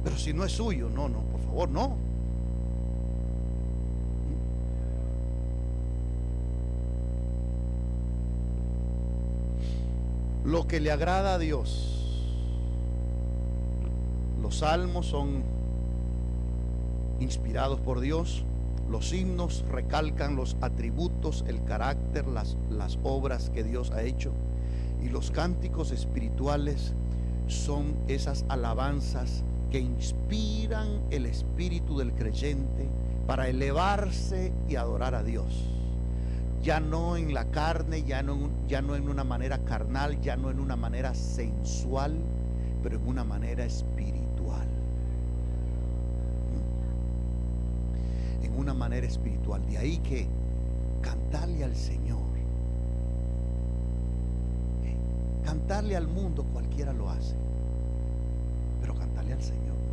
S1: Pero si no es suyo, no, por favor, no. Lo que le agrada a Dios. Los salmos son inspirados por Dios. Los himnos recalcan los atributos, el carácter, las obras que Dios ha hecho. Y los cánticos espirituales son esas alabanzas que inspiran el espíritu del creyente para elevarse y adorar a Dios. Ya no en la carne, ya no en una manera carnal, ya no en una manera sensual, pero en una manera espiritual. En una manera espiritual. De ahí que cantarle al Señor, cantarle al mundo cualquiera lo hace, pero cantarle al Señor no.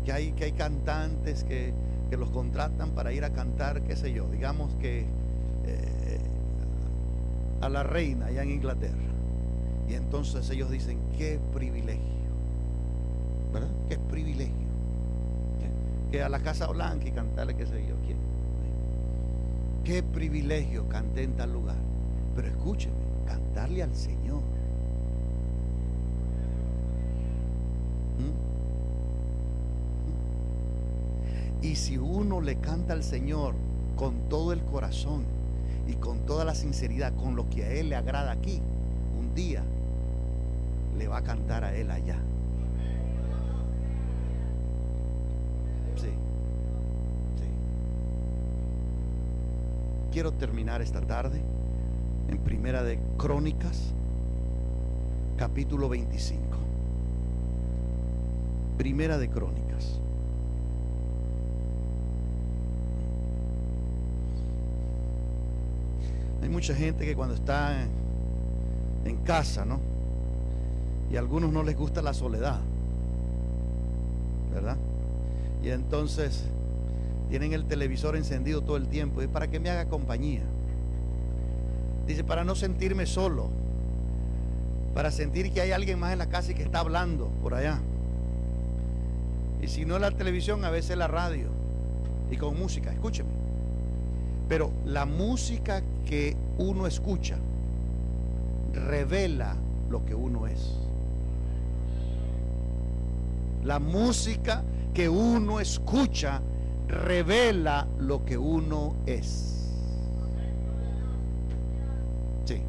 S1: Que hay cantantes que los contratan para ir a cantar, qué sé yo, digamos que a la reina allá en Inglaterra, y entonces ellos dicen: qué privilegio, ¿verdad? Qué privilegio que a la Casa Blanca y cantarle, qué sé yo quién. Qué privilegio canté en tal lugar. Pero escúcheme, cantarle al Señor. Y si uno le canta al Señor con todo el corazón y con toda la sinceridad, con lo que a Él le agrada aquí, un día le va a cantar a Él allá. Sí. Quiero terminar esta tarde en Primera de Crónicas, capítulo 25. Primera de Crónicas. Hay mucha gente que cuando está en casa, ¿no? Y a algunos no les gusta la soledad, ¿verdad? Y entonces tienen el televisor encendido todo el tiempo. ¿Y para que me haga compañía? Dice, para no sentirme solo, para sentir que hay alguien más en la casa y que está hablando por allá. Y si no es la televisión, a veces la radio y con música. Escúcheme. Pero la música que uno escucha revela lo que uno es. La música que uno escucha revela lo que uno es. Sí.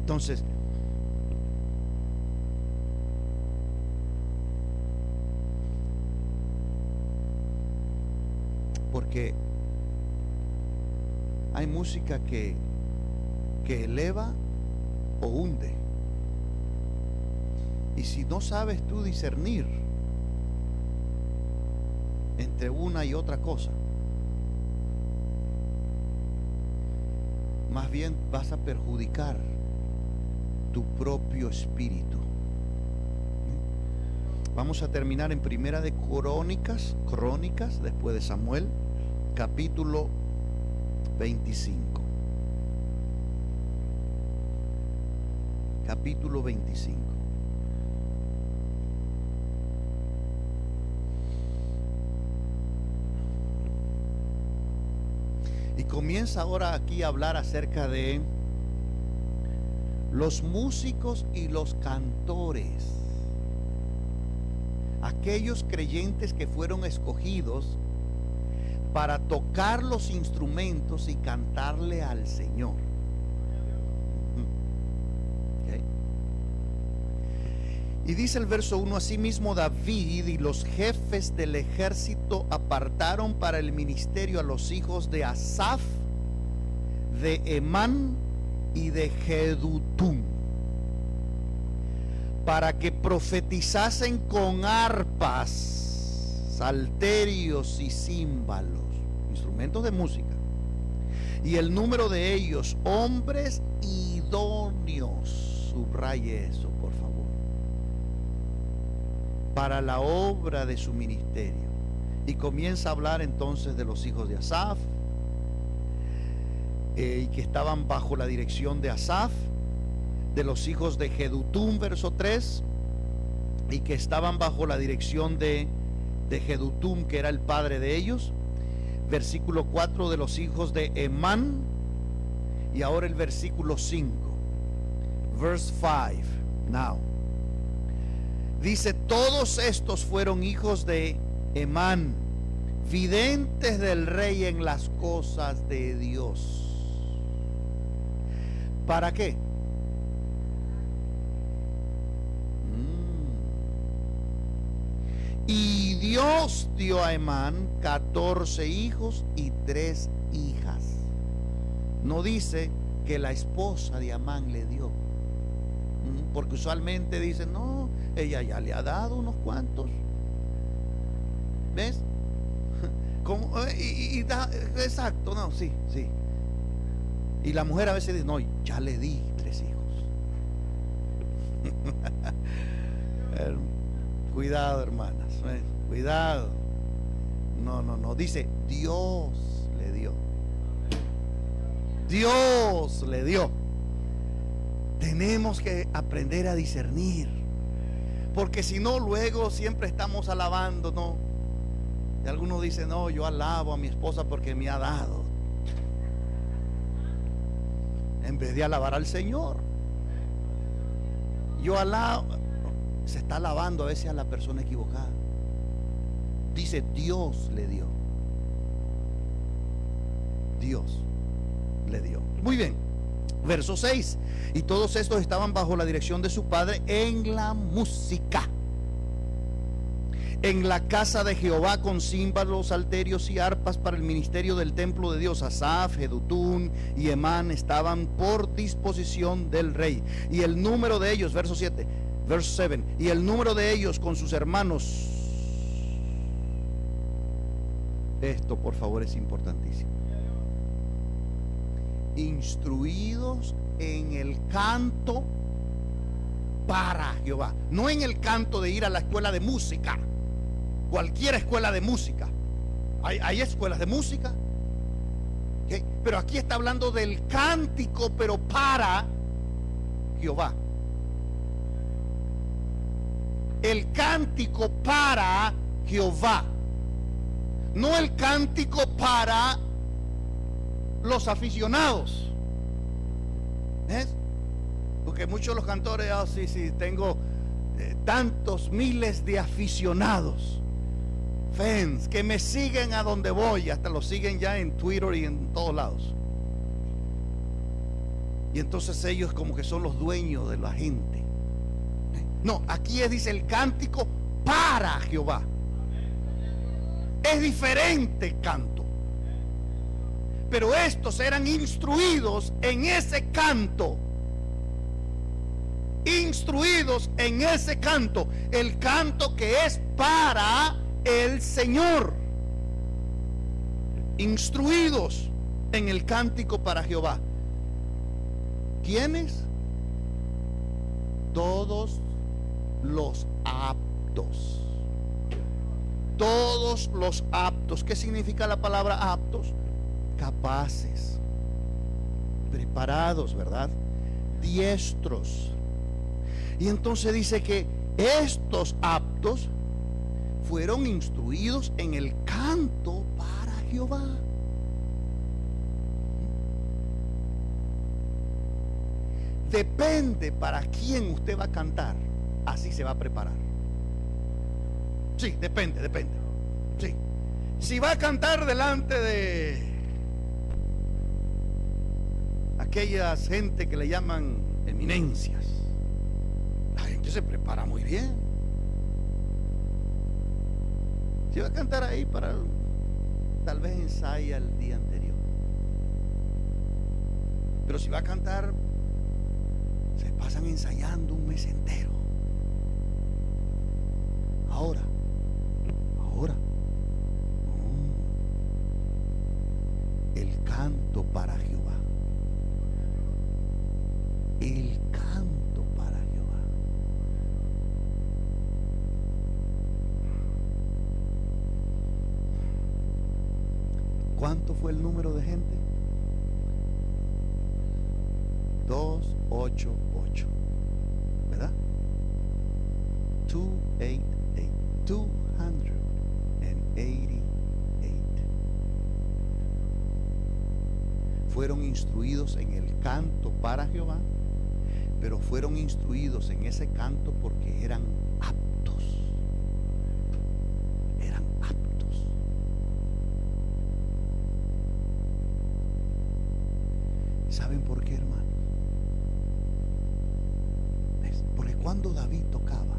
S1: Entonces, porque hay música que eleva o hunde. Y si no sabes tú discernir entre una y otra cosa, más bien vas a perjudicar tu propio espíritu. Vamos a terminar en Primera de Crónicas, después de Samuel, capítulo 25. Capítulo 25. Y comienza ahora aquí a hablar acerca de los músicos y los cantores, aquellos creyentes que fueron escogidos para tocar los instrumentos y cantarle al Señor. Okay. Y dice el verso 1, asimismo David y los jefes del ejército apartaron para el ministerio a los hijos de Asaf, de Emán y de Jedutún, para que profetizasen con arpas, salterios y címbalos, instrumentos de música, y el número de ellos, hombres idóneos, subraye eso por favor, para la obra de su ministerio. Y comienza a hablar entonces de los hijos de Asaf, y que estaban bajo la dirección de Asaf, de los hijos de Jedutún, verso 3, y que estaban bajo la dirección de Jedutún, que era el padre de ellos. Versículo 4, de los hijos de Emán. Y ahora el versículo 5, verse 5. Now, dice, todos estos fueron hijos de Emán, videntes del rey en las cosas de Dios. ¿Para qué? Y Dios dio a Emán 14 hijos y 3 hijas. No dice que la esposa de Amán le dio, porque usualmente dicen, no, ella ya le ha dado unos cuantos. ¿Ves? Como, exacto, no, sí. Y la mujer a veces dice, no, ya le di 3 hijos. Cuidado, hermanas, cuidado. No, dice Dios le dio. Dios le dio. Tenemos que aprender a discernir, porque si no, luego siempre estamos alabando, ¿no? Y algunos dicen, no, yo alabo a mi esposa porque me ha dado, en vez de alabar al Señor. Yo alabo, se está alabando a veces a la persona equivocada. Dice Dios le dio. Dios le dio. Muy bien. Verso 6. Y todos estos estaban bajo la dirección de su padre en la música, en la casa de Jehová, con címbalos, salterios y arpas para el ministerio del templo de Dios. Asaf, Jedutún y Emán estaban por disposición del rey. Y el número de ellos, verso 7, verso 7, y el número de ellos con sus hermanos. Esto por favor es importantísimo. Instruidos en el canto para Jehová. No en el canto de ir a la escuela de música. Cualquier escuela de música. Hay escuelas de música. ¿Okay? Pero aquí está hablando del cántico, pero para Jehová. El cántico para Jehová. No el cántico para los aficionados. ¿Ves? Porque muchos de los cantores, sí, tengo tantos miles de aficionados, fans, que me siguen a donde voy, hasta los siguen ya en Twitter y en todos lados. Y entonces ellos como que son los dueños de la gente. No, aquí dice el cántico para Jehová. Es diferente canto. Pero estos eran instruidos en ese canto. Instruidos en ese canto. El canto que es para el Señor. Instruidos en el cántico para Jehová. ¿Quiénes? Todos los aptos. Todos los aptos. ¿Qué significa la palabra aptos? Capaces, preparados, ¿verdad? Diestros. Y entonces dice que estos aptos fueron instruidos en el canto para Jehová. Depende para quién usted va a cantar, así se va a preparar. Sí, depende. Sí. Si va a cantar delante de aquellas gente que le llaman eminencias, la gente se prepara muy bien. Si va a cantar ahí, tal vez ensaya el día anterior. Pero si va a cantar, se pasan ensayando un mes entero. Ahora. El canto para Jehová. El canto para Jehová. ¿Cuánto fue el número de gente? 288, ¿verdad? 288. Fueron instruidos en el canto para Jehová, pero fueron instruidos en ese canto porque eran aptos. Eran aptos. ¿Saben por qué, hermanos? Porque cuando David tocaba,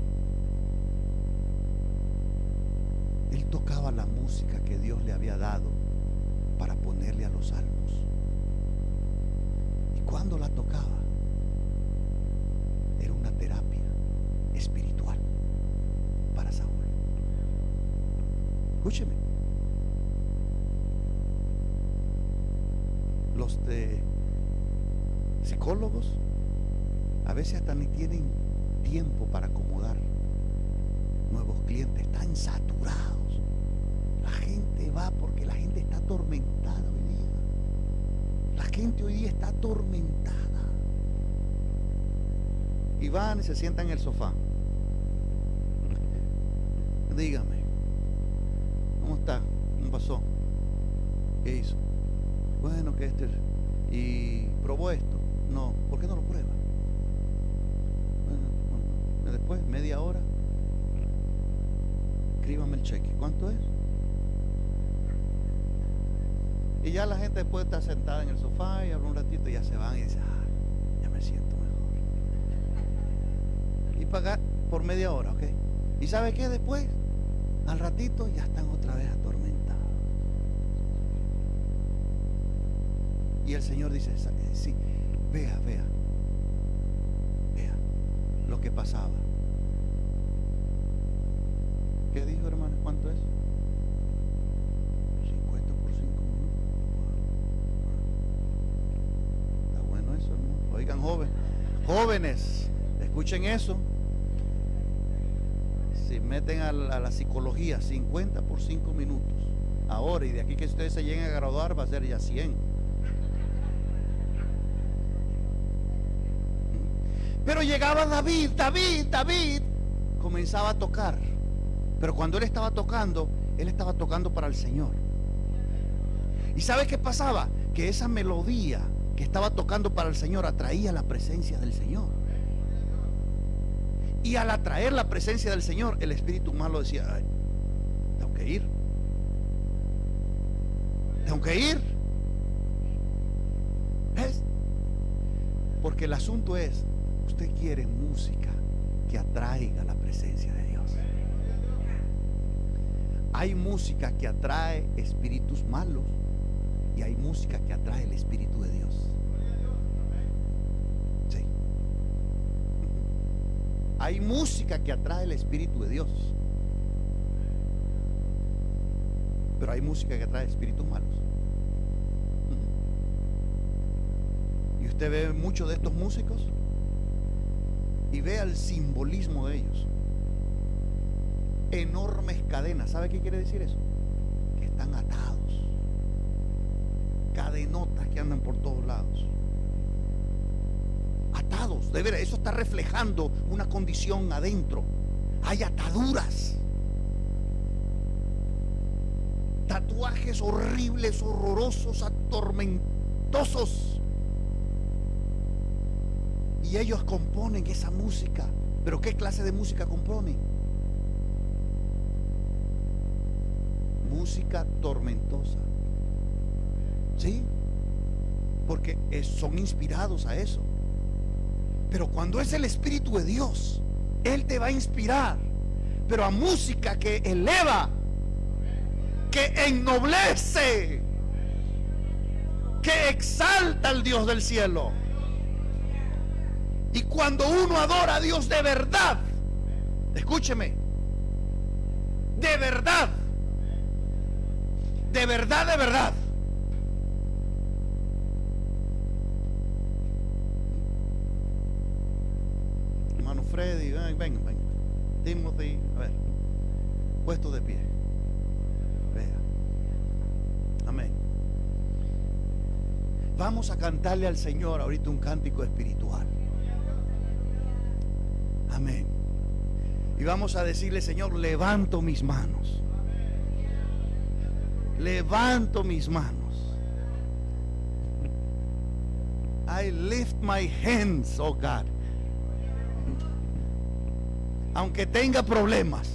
S1: él tocaba la música que Dios le había dado para ponerle a los salmos. Y cuando la tocaba, era una terapia espiritual para Saúl. Escúcheme. Los de psicólogos a veces hasta ni tienen tiempo para acomodar nuevos clientes, están saturados. La gente va porque la gente está atormentada hoy día. La gente hoy día está atormentada. Y van y se sientan en el sofá. Dígame, ¿cómo está? ¿Cómo pasó? ¿Qué hizo? Bueno, que ¿y probó esto? No, ¿por qué no lo prueba? Bueno, después, media hora, escríbame el cheque. ¿Cuánto es? Y ya la gente después está sentada en el sofá y habla un ratito y ya se van y dicen, ya me siento mejor. Y pagar por media hora, ¿ok? ¿Y sabe qué? Después, al ratito, ya están otra vez atormentados. Y el Señor dice, sí, vea lo que pasaba. ¿Qué dijo, hermano? ¿Cuánto es? 50 por 5 minutos. están jóvenes. Jóvenes, escuchen eso. Si meten a la psicología 50 por 5 minutos ahora, y de aquí que ustedes se lleguen a graduar va a ser ya 100. Pero llegaba David comenzaba a tocar. Pero cuando él estaba tocando para el Señor. ¿Y sabe qué pasaba? Que esa melodía que estaba tocando para el Señor atraía la presencia del Señor. Y al atraer la presencia del Señor, el espíritu malo decía: ay, tengo que ir. ¿Ves? Porque el asunto es, usted quiere música que atraiga la presencia de Dios. Hay música que atrae espíritus malos y hay música que atrae el Espíritu de Dios. Sí. Hay música que atrae el Espíritu de Dios, pero hay música que atrae espíritus malos. Y usted ve muchos de estos músicos y vea el simbolismo de ellos. Enormes cadenas. ¿Sabe qué quiere decir eso? Que están atados. Cadenotas que andan por todos lados. Atados. De veras, eso está reflejando una condición adentro. Hay ataduras. Tatuajes horribles, horrorosos, atormentosos. Y ellos componen esa música. ¿Pero qué clase de música componen? Música tormentosa. ¿Sí? Porque son inspirados a eso. Pero cuando es el Espíritu de Dios, Él te va a inspirar, pero a música que eleva, que ennoblece, que exalta al Dios del cielo. Y cuando uno adora a Dios de verdad, escúcheme, de verdad, de verdad, de verdad, hermano Freddy, venga, Timothy, a ver, puesto de pie, vea, amén. Vamos a cantarle al Señor ahorita un cántico espiritual. Amén. Y vamos a decirle: Señor, levanto mis manos. Levanto mis manos. I lift my hands, oh God. Aunque tenga problemas,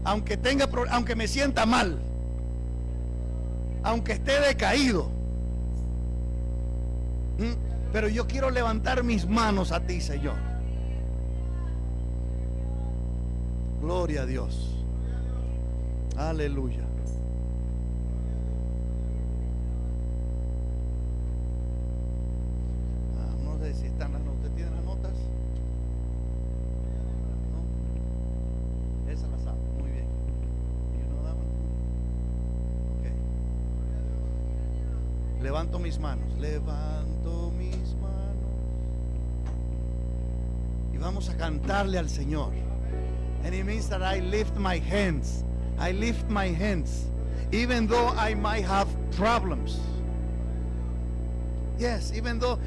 S1: aunque me sienta mal, aunque esté decaído, pero yo quiero levantar mis manos a ti, Señor. Gloria a Dios. Aleluya. No sé si están las notas. ¿Usted tiene las notas? ¿No? Esa la sabe. Muy bien. You know that one? Okay. Levanto mis manos. Levanto mis manos. Y vamos a cantarle al Señor. And it means that I lift my hands. I lift my hands, even though I might have problems. Yes, even though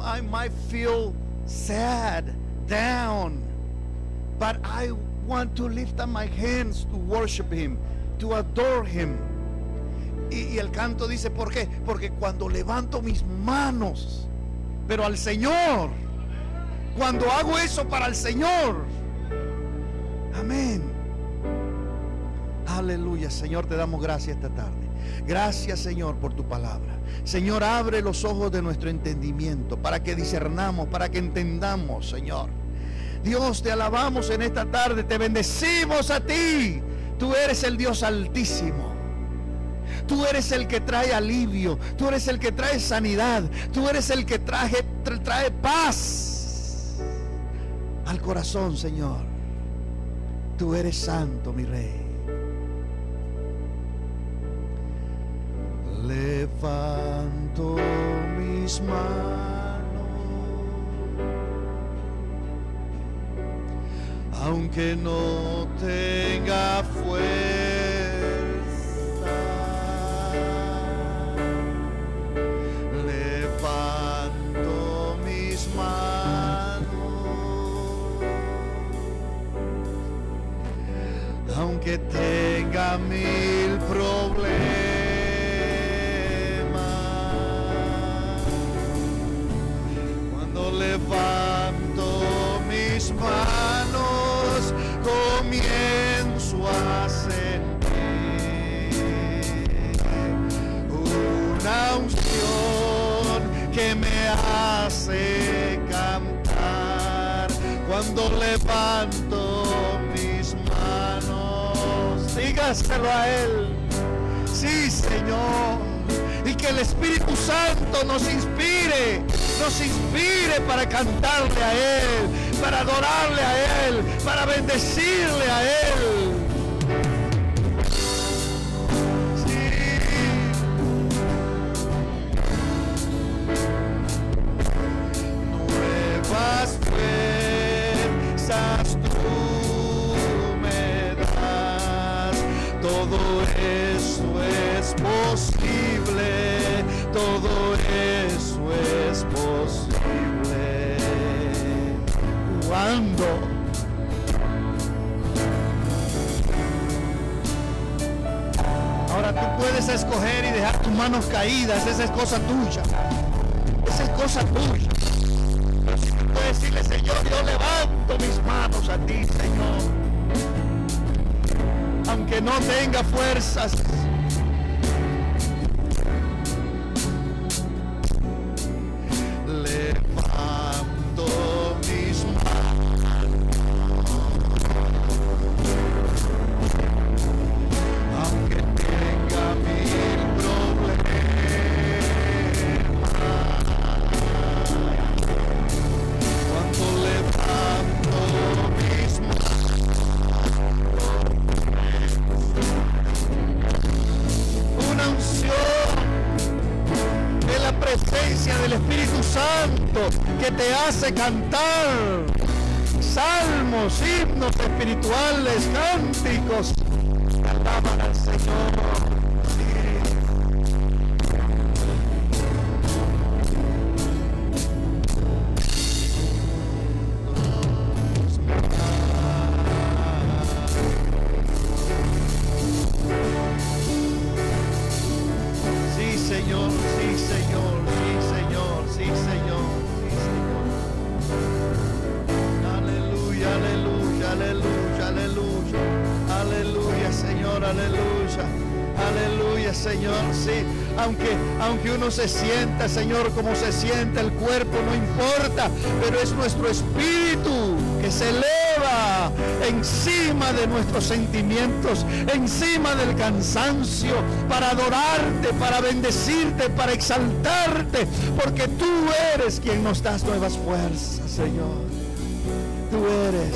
S1: I might feel sad, down, but I want to lift up my hands to worship Him, to adore Him. Y el canto dice: ¿por qué? Porque cuando levanto mis manos, pero al Señor, cuando hago eso para el Señor, amén. Aleluya. Señor, te damos gracias esta tarde. Gracias, Señor, por tu palabra. Señor, abre los ojos de nuestro entendimiento para que discernamos, para que entendamos, Señor. Dios, te alabamos en esta tarde, te bendecimos a ti. Tú eres el Dios altísimo. Tú eres el que trae alivio. Tú eres el que trae sanidad. Tú eres el que trae paz al corazón, Señor. Tú eres santo, mi Rey. Levanto mis manos aunque no tenga fuerza, levanto mis manos, aunque tenga 1000 problemas. Levanto mis manos, comienzo a sentir una unción que me hace cantar. Cuando levanto mis manos, dígaselo a Él. Sí, Señor. Y que el Espíritu Santo nos inspire para cantarle a Él, para adorarle a Él, para bendecirle a Él. Sí. Nuevas fuerzas tú me das, todo eso es posible, todo eso es posible. Cuando ahora tú puedes escoger y dejar tus manos caídas, esa es cosa tuya, esa es cosa tuya. Pero si tú puedes decirle, Señor, yo levanto mis manos a ti, Señor, aunque no tenga fuerzas. Levanto mis manos, aunque tenga 1000 problemas. Cuando levanto mis manos, una unción de la presencia del Espíritu Santo que te hace cantar salmos, himnos espirituales, cánticos. Alaban al Señor. Sí, Señor, sí, Señor, sí, Señor, sí, Señor, sí, Señor. Aleluya, aleluya, aleluya, aleluya. Aleluya, Señor, aleluya. Aleluya, Señor, sí. Aunque uno se sienta, Señor, como se sienta el cuerpo, no importa, pero es nuestro espíritu que se eleva encima de nuestros sentimientos, encima del cansancio, para adorarte, para bendecirte, para exaltarte, porque tú eres quien nos das nuevas fuerzas, Señor. Tú eres.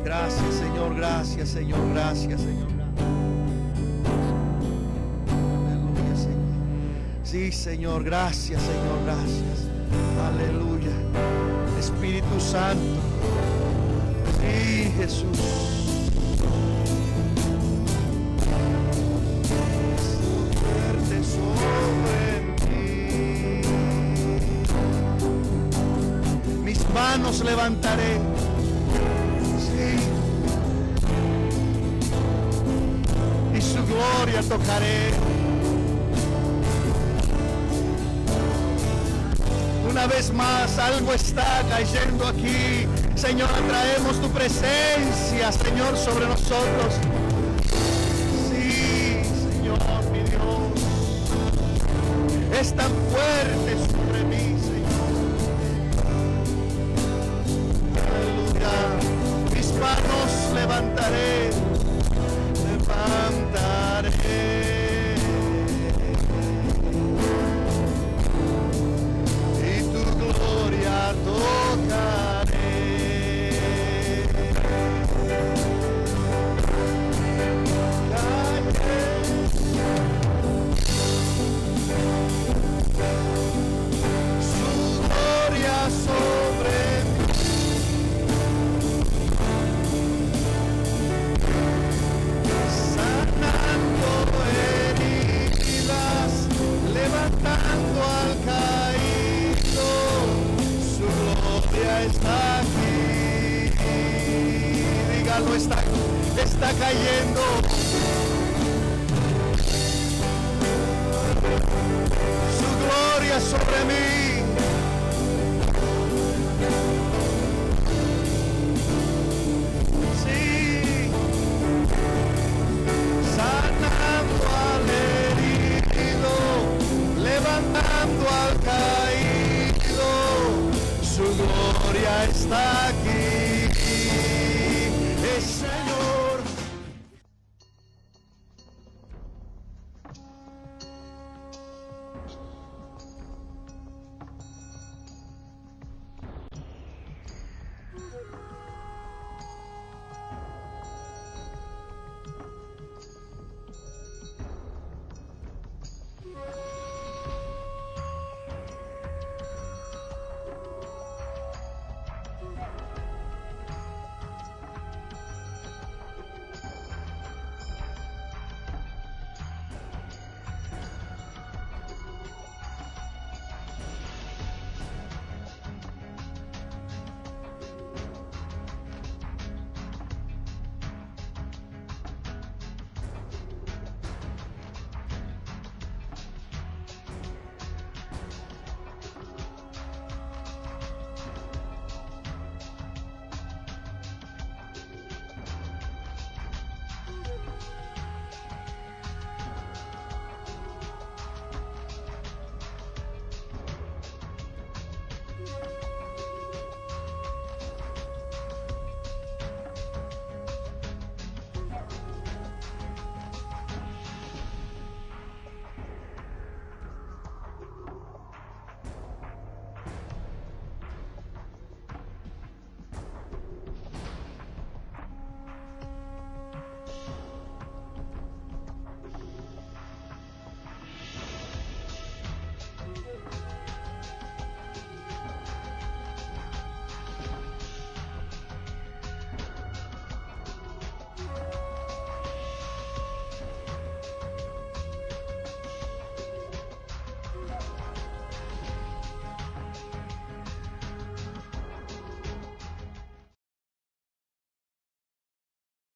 S1: Gracias, Señor, gracias, Señor, gracias, Señor. Aleluya, Señor. Sí, Señor, gracias, Señor, gracias. Aleluya. Espíritu Santo. Sí, Jesús. Fuerte sobre ti. Mis manos levantaré. Y su gloria tocaré. Una vez más, algo está cayendo aquí. Señor, traemos tu presencia, Señor, sobre nosotros. Sí, Señor, mi Dios. Es tan fuerte sobre mí, Señor. Aleluya. Mis manos levantaré. Levantaré y tu gloria tocaré. Calle mano está cayendo. Su gloria sobre mí. Sí, sanando al herido, levantando al caído, su gloria está aquí. Es